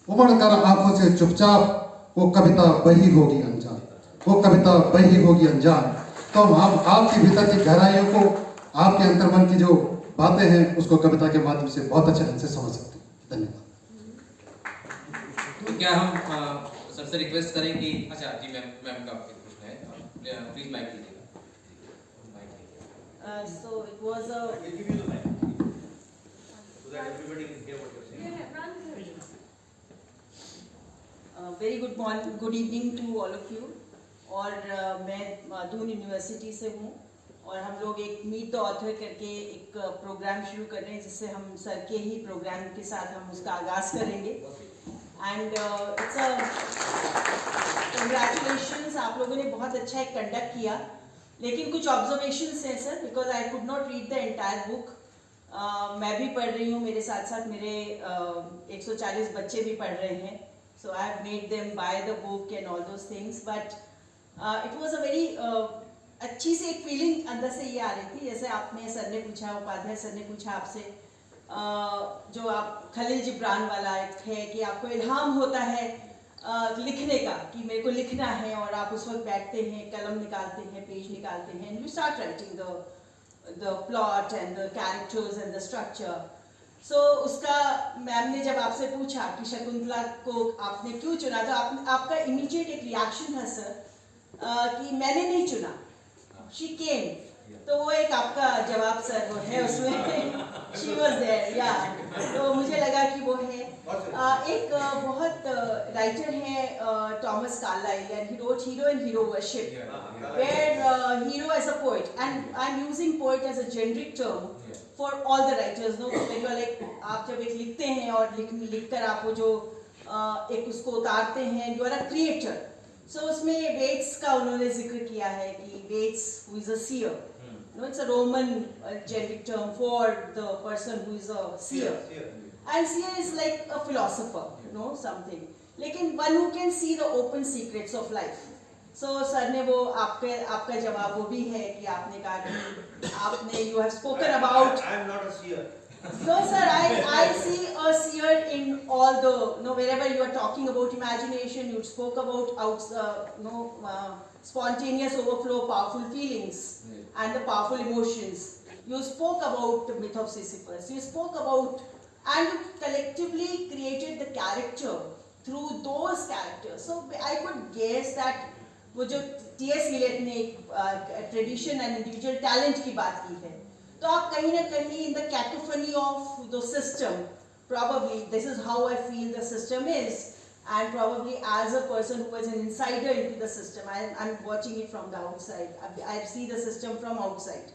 उमड़ कर आंखों से चुपचाप वो कविता बही होगी अनजान, वो कविता बही होगी अनजान। तो हम आपकी भीतर की गहराइयों को, आपके अंतर्मन की जो बातें हैं उसको कविता के माध्यम से बहुत अच्छे ढंग से समझ सकते हैं। धन्यवाद। तो क्या हम सर से रिक्वेस्ट करें कि, अच्छा जी मैम का प्रश्न है, प्लीज माइक लीजिएगा। So it was a very good evening to all of you। और मैं दून यूनिवर्सिटी से हूँ, और हम लोग एक मीट द ऑथर करके एक प्रोग्राम शुरू कर रहे हैं, जिससे हम सर के ही प्रोग्राम के साथ हम उसका आगाज़ करेंगे। एंड इट्स अ कंग्रेचुलेशंस, आप लोगों ने बहुत अच्छा एक कंडक्ट किया, लेकिन कुछ ऑब्जर्वेशंस हैं sir, because I could not read the entire book. मैं भी पढ़ रही हूँ, मेरे साथ साथ मेरे 140 बच्चे भी पढ़ रहे हैं, so I have made them by the book and all those things, but it was a very अच्छी सी एक फीलिंग अंदर से ये आ रही थी, जैसे आपने सर ने पूछा, उपाध्याय सर ने पूछा आपसे, जो आप खलील जिब्रान वाला एक है कि आपको इल्हाम होता है लिखने का, कि मेरे को लिखना है, और आप उस वक्त बैठते हैं, कलम निकालते हैं, पेज निकालते हैं, and you start writing the plot and the characters and the structure. So उसका मैम ने जब आपसे पूछा कि शकुंतला को आपने क्यों चुना, तो आपका इमीडिएट एक रिएक्शन था सर कि मैंने नहीं चुना, शी केम। तो वो एक आपका जवाब सर वो है उसमें, शी वॉज देयर, या तो मुझे लगा कि वो है। एक बहुत राइटर है Thomas Carlyle, and he wrote hero and hero worship, where hero as a poet, and I am using poet as a generic term for all the writers, no, when you are like, आप जब एक लिखते हैं और लिखकर आप वो जो एक उसको उतारते हैं, you are a creator. So उसमें वेट्स का उन्होंने जिक्र किया है कि vates who is a seer, no, it's a Roman generic term for the person who is a seer. And seer is like a philosopher, you know, something. लेकिन one who can see the open secrets of life. So sir ने वो आपका जवाब वो भी है कि आपने कहा कि आपने you have spoken about. I am not a seer. No sir, I see a seer in all the, wherever you are talking about imagination, you spoke about spontaneous overflow, powerful feelings, and the powerful emotions. You spoke about the myth of Sisyphus. You spoke about, and you collectively created the character through those characters. So I could guess that वो जो T.S. Eliot ने tradition and individual talent की बात की है, तो आप कहीं ना कहीं in the cacophony of the system, probably this is how I feel the system is, and probably as a person who is an insider into the system, I'm watching it from the outside, I see the system from outside.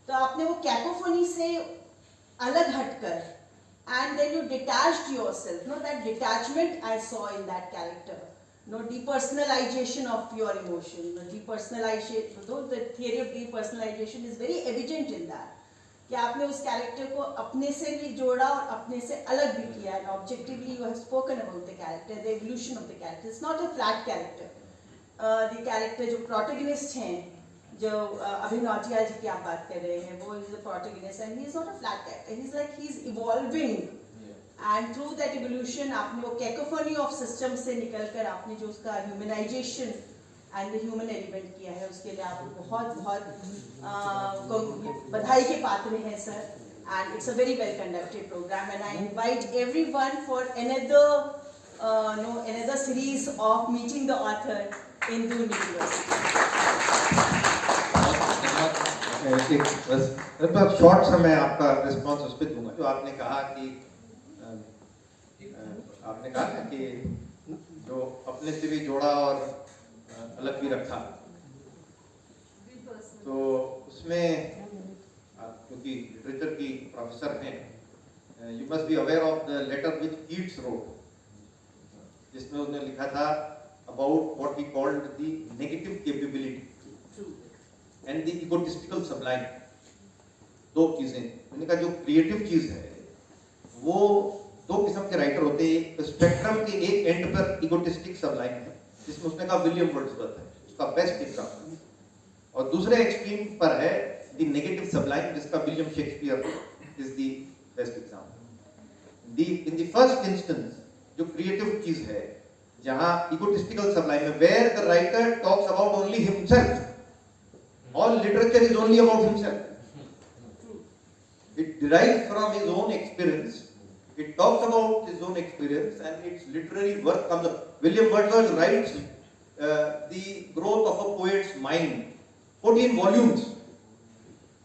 तो आपने वो cacophony से अलग हटकर, and then you detached yourself, that detachment I saw in that character, no depersonalization of your emotion, no depersonalization, though the theory of depersonalization is very evident in that, कि आपने उस character को अपने से भी जोड़ा और अपने से अलग भी किया, and objectively you have spoken about the character, the evolution of the character. It's not a flat character. The character जो protagonist हैं, जो अभी नौटियाल जी की आप बात कर रहे हैं, वो is the protagonist and he is not a flat character. He's like he's evolving. And through that evolution, आपने वो cacophony of systems से निकलकर आपने जो उसका humanization and the human element किया है, उसके लिए आप बहुत बधाई के पात्र हैं sir. And it's a very well conducted program, and I invite everyone for another series of meeting the author in Doon University. बस शॉर्ट समय आपका रिस्पॉन्स उस पर दूंगा जो आपने कहा ना कि जो अपने से भी जोड़ा और अलग भी रखा, तो उसमें आप क्योंकि लिटरेचर की प्रोफेसर हैं, you must be aware of the letter which Keats wrote, जिसमें उन्होंने लिखा था about what he called the negative capability and the egotistical sublime. दो चीजें, उन्होंने कहा जो क्रिएटिव चीज है वो दो किस्म के राइटर होते हैं. एक स्पेक्ट्रम के एक एंड पर इगोटिस्टिक सबलाइम है, जिसमें उसने कहा विलियम वर्ड्सवर्थ है उसका बेस्ट एग्जाम्पल, और दूसरे एक्सट्रीम पर है द नेगेटिव सबलाइम, जिसका William Shakespeare is the best example. In the first instance जो क्रिएटिव चीज है, जहां इगोटिस्टिकल सबलाइम है, where the writer talks about only himself, all literature is only about himself, it derives from his own experience, it talks about his own experience, and its literary work comes up. William Wordsworth writes the growth of a poet's mind, 14 volumes.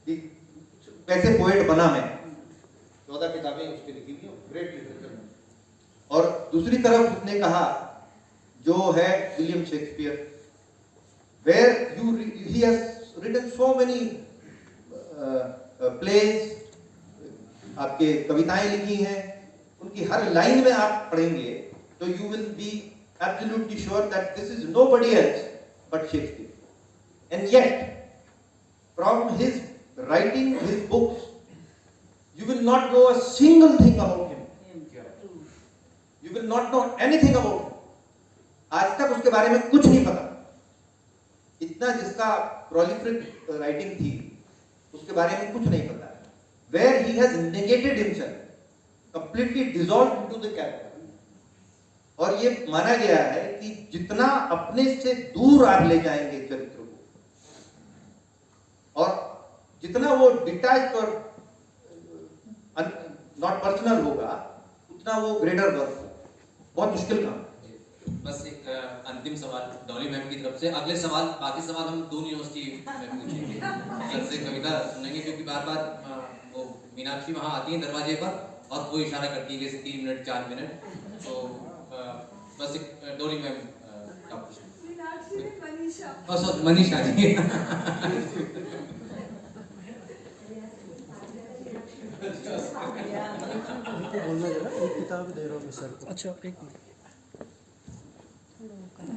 कैसे poet बना मैं, 14 किताबें उसकी लिखी हुई, great literature. और दूसरी तरफ उसने कहा जो है William Shakespeare, where he has written so many plays, आपके कविताएं लिखी हैं, उनकी हर लाइन में आप पढ़ेंगे तो you will be absolutely sure that this is nobody else but Shakespeare. And yet from his writing his books you will not know a single thing about him. You will not know anything about him. आज तक उसके बारे में कुछ नहीं पता. इतना जिसका prolific राइटिंग थी उसके बारे में कुछ नहीं पता. Where he has negated himself, completely dissolved into the character. और ये माना गया है कि जितना अपने से दूर आप ले जाएंगे चरित्र को, और जितना वो डिटैच्ड और नॉट पर्सनल होगा, उतना वो ग्रेटर वर्क होगा. बहुत मुश्किल काम. बस एक अंतिम सवाल डॉली मैम की तरफ से. अगले सवाल, बाकी सवाल हम दून यूनिवर्सिटी में पूछेंगे, सर से कविता सुनेंगे, क्योंकि बार बार वो मीनाक्षी वहाँ आती हैं दरवाजे पर और वो इशारा करती है जैसे 3 मिनट 4 मिनट. तो बस एक डॉली मैम का प्रश्न. मनीषा जी. एक किताब दे रहा हूँ सर को. अच्छा, एक मिनट.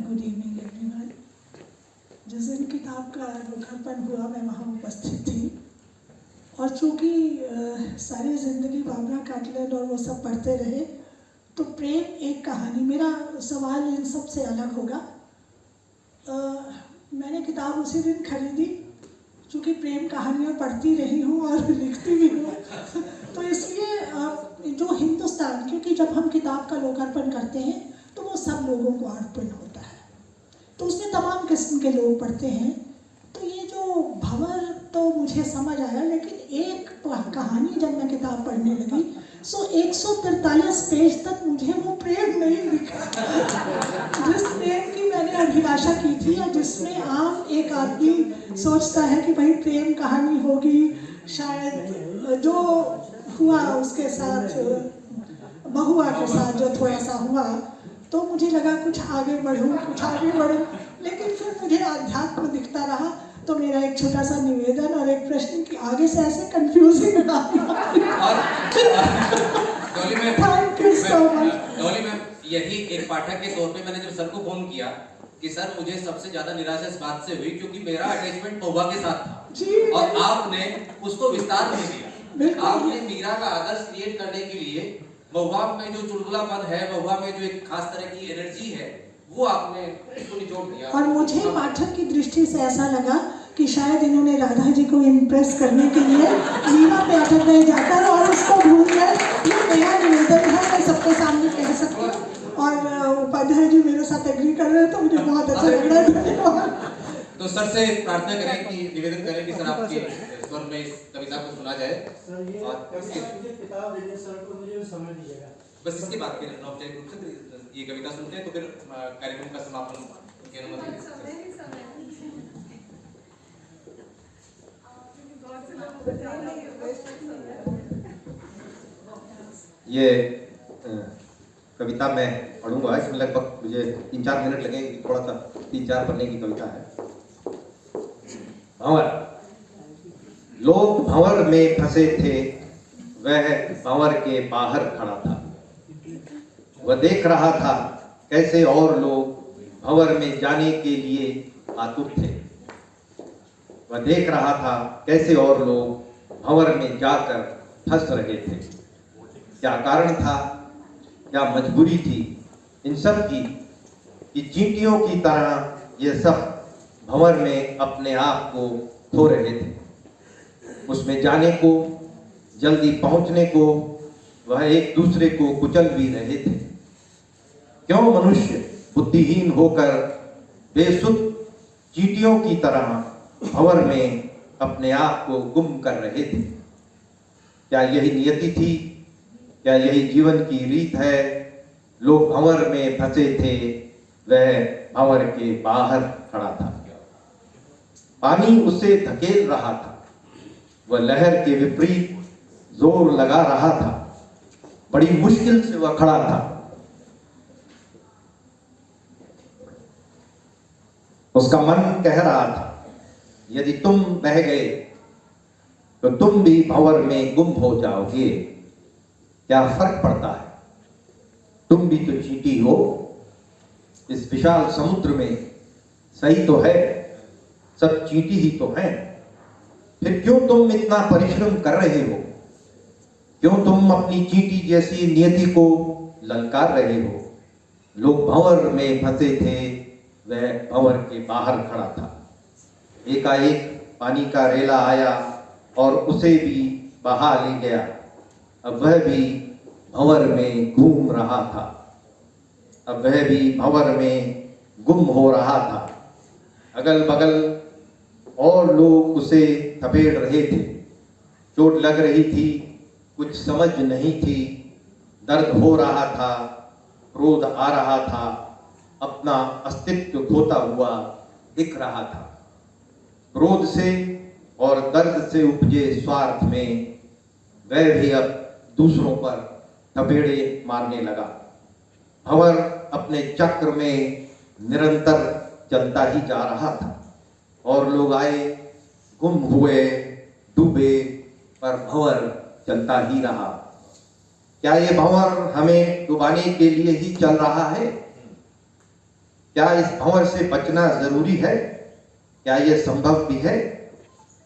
Good evening everyone. जिस दिन किताब का लोकार्पण हुआ मैं वहाँ उपस्थित थी, और चूँकि सारी ज़िंदगी बाबरा कैटलैंड और वो सब पढ़ते रहे, तो प्रेम एक कहानी. मेरा सवाल इन सब से अलग होगा. मैंने किताब उसी दिन खरीदी, चूँकि प्रेम कहानियाँ पढ़ती रही हूँ और लिखती भी हूँ, तो इसलिए जो हिंदुस्तान, क्योंकि जब हम किताब का लोकार्पण करते हैं तो वो सब लोगों को अर्पण होता है, तो उसमें तमाम किस्म के लोग पढ़ते हैं. तो ये जो भंवर तो मुझे समझ आया, लेकिन एक कहानी जब मैं किताब पढ़ने लगी सो 143 पेज तक मुझे वो प्रेम नहीं दिखा जिस प्रेम की मैंने अभिलाषा की थी, या जिसमें आम एक आदमी सोचता है कि भाई प्रेम कहानी होगी, शायद जो हुआ उसके साथ, बहुआ के साथ जो थोड़ा सा हुआ, तो मुझे लगा कुछ आगे बढ़ूं, लेकिन फिर मुझे अध्यात्म दिखता रहा. तो मेरा एक छोटा सा निवेदन और एक प्रश्न कि आगे से ऐसे कंफ्यूजिंग ना. Dolly ma'am, thank you so much. Dolly ma'am, यही एक पाठक के तौर पे मैंने जब सर को फोन किया कि सर मुझे सबसे ज्यादा निराशा इस बात से हुई क्योंकि मेरा अटैचमेंट महुआ के साथ था और आपने उसको विस्तार नहीं दिया। आपने मीरा का आदर्श क्रिएट करने के लिए महुआ में जो चुलबुलापन है, महुआ में जो एक खास तरह की एनर्जी है, वो आपने उसको निचोड़ दिया। और मुझे पाठक की दृष्टि से ऐसा लगा कि शायद इन्होंने राधा जी को इम्प्रेस करने के लिए मीरा पे अटक गए जाकर और उसको भूल गए। ये नया निवेदन है, मैं सबके सामने कह सकती हूँ। और उपाध्याय जी मेरे साथ एग्री कर रहे हैं तो मुझे बहुत अच्छा लग रहा है। धन्यवाद। तो सर से प्रार्थना करें कि निवेदन करें कि सर आपके स्वर में इस कविता को सुना जाए और किताब देने सर को मुझे समय दीजिएगा। बस इसके बाद के औपचारिक रूप से ये कविता सुनते हैं तो फिर कार्यक्रम का समापन उनकी अनुमति से। ये कविता मैं पढ़ूंगा, इसमें लगभग मुझे 3-4 मिनट लगेंगे, थोड़ा सा 3-4 पन्ने की कविता है। भंवर। लोग भंवर में फंसे थे, वह भंवर के बाहर खड़ा था। वह देख रहा था कैसे और लोग भंवर में जाने के लिए आतुर थे। वह देख रहा था कैसे और लोग भंवर में जाकर फंस रहे थे। क्या कारण था, क्या मजबूरी थी इन सब की कि चींटियों की तरह ये सब भंवर में अपने आप को खो रहे थे। उसमें जाने को, जल्दी पहुंचने को वह एक दूसरे को कुचल भी रहे थे। क्यों मनुष्य बुद्धिहीन होकर बेसुध चींटियों की तरह भंवर में अपने आप को गुम कर रहे थे? क्या यही नियति थी? क्या यही जीवन की रीत है? लोग भंवर में फंसे थे, वह भंवर के बाहर खड़ा था। पानी उसे धकेल रहा था, वह लहर के विपरीत जोर लगा रहा था। बड़ी मुश्किल से वह खड़ा था। उसका मन कह रहा था, यदि तुम बह गए तो तुम भी भंवर में गुम हो जाओगे। क्या फर्क पड़ता है, तुम भी तो चींटी हो इस विशाल समुद्र में। सही तो है, सब चींटी ही तो हैं। फिर क्यों तुम इतना परिश्रम कर रहे हो? क्यों तुम अपनी चींटी जैसी नियति को ललकार रहे हो? लोग भंवर में फंसे थे, वह भंवर के बाहर खड़ा था। एकाएक पानी का रेला आया और उसे भी बहा ले गया। अब वह भी भंवर में घूम रहा था। अब वह भी भंवर में गुम हो रहा था। अगल बगल और लोग उसे थपेड़ रहे थे। चोट लग रही थी, कुछ समझ नहीं थी। दर्द हो रहा था, क्रोध आ रहा था, अपना अस्तित्व खोता हुआ दिख रहा था। क्रोध से और दर्द से उपजे स्वार्थ में वह भी अब दूसरों पर थपेड़े मारने लगा। भंवर अपने चक्र में निरंतर चलता ही जा रहा था और लोग आए, गुम हुए, डूबे, पर भंवर चलता ही रहा। क्या ये भंवर हमें डुबाने के लिए ही चल रहा है? क्या इस भंवर से बचना जरूरी है? क्या यह संभव भी है?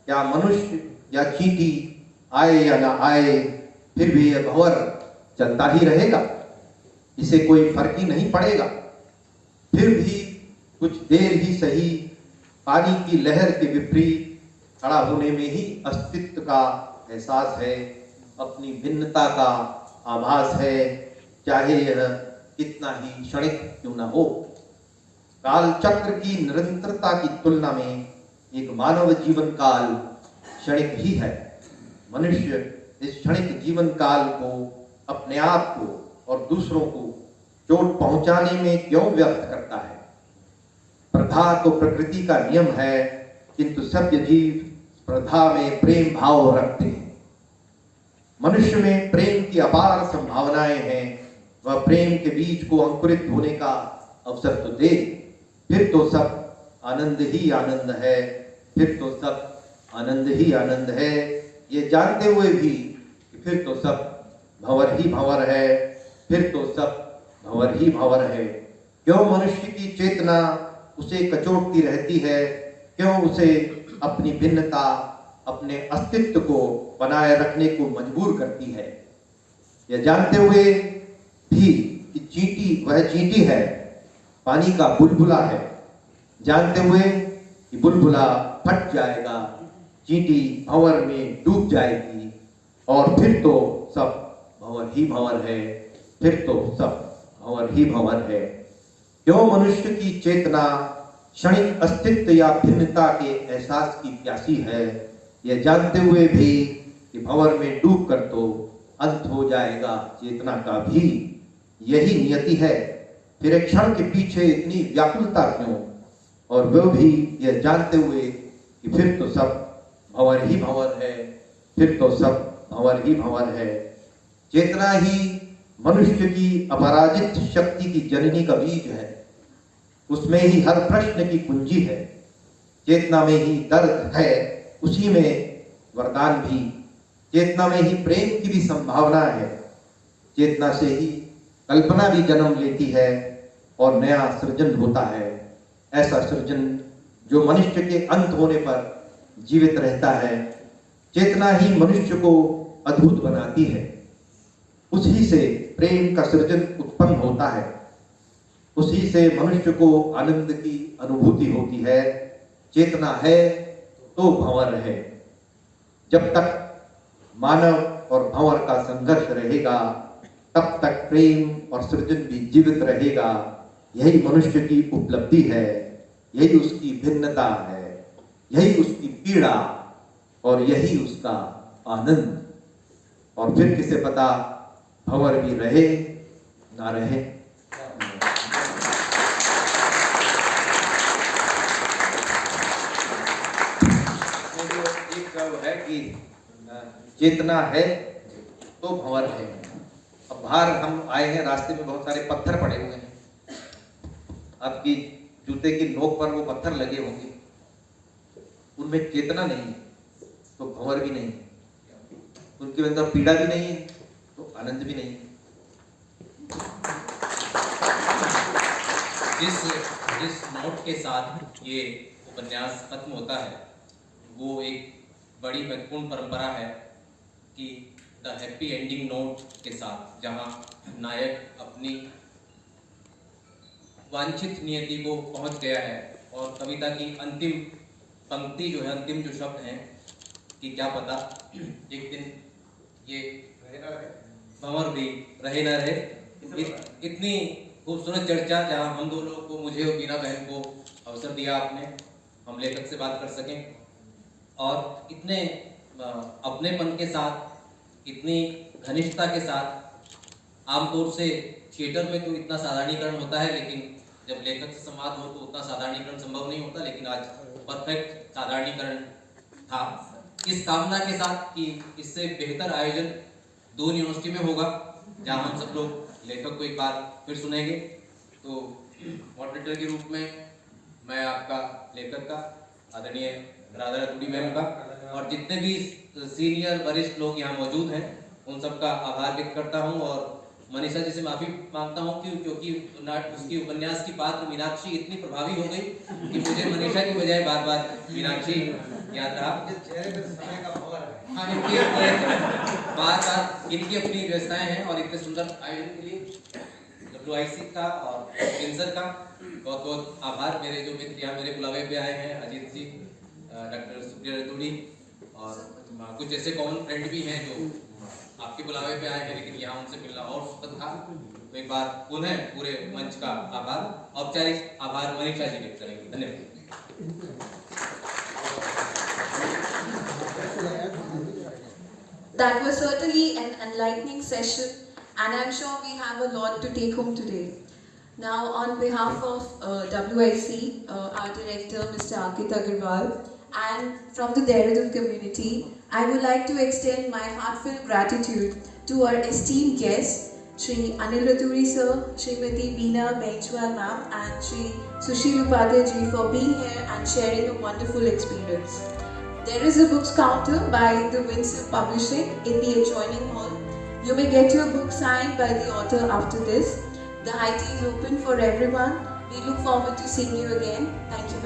क्या मनुष्य या चींटी आए या ना आए, फिर भी यह भंवर चलता ही रहेगा? इसे कोई फर्क ही नहीं पड़ेगा? फिर भी कुछ देर ही सही, पानी की लहर के विपरीत खड़ा होने में ही अस्तित्व का एहसास है, अपनी भिन्नता का आभास है, चाहे यह कितना ही क्षणिक क्यों न हो। काल चक्र की निरंतरता की तुलना में एक मानव जीवन काल क्षणिक ही है। मनुष्य इस क्षणिक जीवन काल को, अपने आप को और दूसरों को चोट पहुंचाने में क्यों व्यर्थ करता है? स्पर्धा तो प्रकृति का नियम है, किंतु सभ्य जीव स्पर्धा में प्रेम भाव रखते हैं। मनुष्य में प्रेम की अपार संभावनाएं हैं। वह प्रेम के बीज को अंकुरित होने का अवसर तो दे, फिर तो सब आनंद ही आनंद है, फिर तो सब आनंद ही आनंद है। ये जानते हुए भी कि फिर तो सब भंवर ही भंवर है, फिर तो सब भंवर ही भंवर है। क्यों मनुष्य की चेतना उसे कचोटती रहती है, क्यों उसे अपनी भिन्नता, अपने अस्तित्व को बनाए रखने को मजबूर करती है। यह जानते हुए भी कि चींटी वह चींटी है, पानी का बुलबुला है, जानते हुए कि बुलबुला फट जाएगा, चींटी भंवर में डूब जाएगी और फिर तो सब भंवर ही भंवर है, फिर तो सब भंवर ही भंवर है। क्यों मनुष्य की चेतना क्षणिक अस्तित्व या भिन्नता के एहसास की प्यासी है, यह जानते हुए भी कि भंवर में डूब कर तो अंत हो जाएगा चेतना का भी। यही नियति है, फिर एक क्षण के पीछे इतनी व्याकुलता क्यों, और वह भी यह जानते हुए कि फिर तो सब भंवर ही भंवर है, फिर तो सब भंवर ही भंवर है। चेतना ही मनुष्य की अपराजित शक्ति की जननी का बीज है, उसमें ही हर प्रश्न की कुंजी है। चेतना में ही दर्द है, उसी में वरदान भी। चेतना में ही प्रेम की भी संभावना है, चेतना से ही कल्पना भी जन्म लेती है और नया सृजन होता है। ऐसा सृजन जो मनुष्य के अंत होने पर जीवित रहता है। चेतना ही मनुष्य को अद्भुत बनाती है, उसी से प्रेम का सृजन उत्पन्न होता है, उसी से मनुष्य को आनंद की अनुभूति होती है। चेतना है तो भंवर है। जब तक मानव और भंवर का संघर्ष रहेगा, तब तक प्रेम और सृजन भी जीवित रहेगा। यही मनुष्य की उपलब्धि है, यही उसकी भिन्नता है, यही उसकी पीड़ा और यही उसका आनंद। और फिर किसे पता भंवर भी रहे ना रहे। एक है कि चेतना है तो भंवर है। अब बाहर हम आए हैं, रास्ते में बहुत सारे पत्थर पड़े हुए हैं, आपकी जूते की नोक पर वो पत्थर लगे होंगे, उनमें चेतना नहीं है तो भंवर भी नहीं है, उनके अंदर पीड़ा भी नहीं है तो आनंद भी नहीं है। जिस नोट के साथ ये उपन्यास खत्म होता है, वो एक बड़ी महत्वपूर्ण परंपरा है कि द हैप्पी एंडिंग नोट के साथ, जहाँ नायक अपनी वांछित नियति को पहुंच गया है और कविता की अंतिम पंक्ति जो है, अंतिम जो शब्द हैं कि क्या पता एक दिन ये भंवर भी रहे ना रहे। इतनी खूबसूरत चर्चा जहाँ हम दो लोगों को, मुझे और बीना बहन को अवसर दिया आपने, हम लेखक से बात कर सकें और इतने अपनेपन के साथ, इतनी घनिष्ठता के साथ। आमतौर से थिएटर में तो इतना साधारणीकरण होता है, लेकिन जब लेखक से संवाद हो तो उतना साधारणीकरण संभव नहीं होता, लेकिन आज परफेक्ट साधारणीकरण था। इस कामना के साथ कि इससे बेहतर आयोजन दून यूनिवर्सिटी में होगा, जहां हम सब लोग लेखक को एक बार फिर सुनेंगे। तो मॉडरेटर के रूप में मैं आपका, लेखक का, आदरणीय राधा रतूड़ी मैम का और जितने भी सीनियर वरिष्ठ लोग यहाँ मौजूद हैं, उन सबका आभार व्यक्त करता हूँ। और मनीषा जी से माफी मांगता हूँ क्योंकि उसकी उपन्यास की पात्र मीनाक्षी इतनी प्रभावी हो गई कि मुझे मनीषा की बजाय बार बार मीनाक्षी याद रहा। चेहरे पे समय का भंवर है। हाँ, बार बार इनकी अपनी व्यवस्थाएं हैं और इतने सुंदर आयोजन के लिए WIC का और कैंसर का बहुत बहुत आभार। मेरे जो मित्र यहाँ मेरे बुलावे पे आए हैं, अजीत जी, डॉक्टर सुप्रिया रतूड़ी और कुछ ऐसे कॉमन फ्रेंड भी हैं जो आपके बुलावे पे आए हैं, लेकिन यहाँ उनसे मिलना और सुखद था। तो एक बार पुनः पूरे मंच का आभार, औपचारिक आभार मनीषा जी व्यक्त करेंगे। धन्यवाद। That was certainly an enlightening session, and I'm sure we have a lot to take home today. Now, on behalf of WIC, our director, Mr. Ankit Agarwal, and from the Dehradun community, I would like to extend my heartfelt gratitude to our esteemed guests, Shri Anil Raturi sir, Srimati Beena Benchwal ma'am, and Shri Sushil Upadhyay ji for being here and sharing a wonderful experience. There is a books counter by the Winsor Publishing in the adjoining hall. You may get your book signed by the author after this. The high tea is open for everyone. We look forward to seeing you again. Thank you.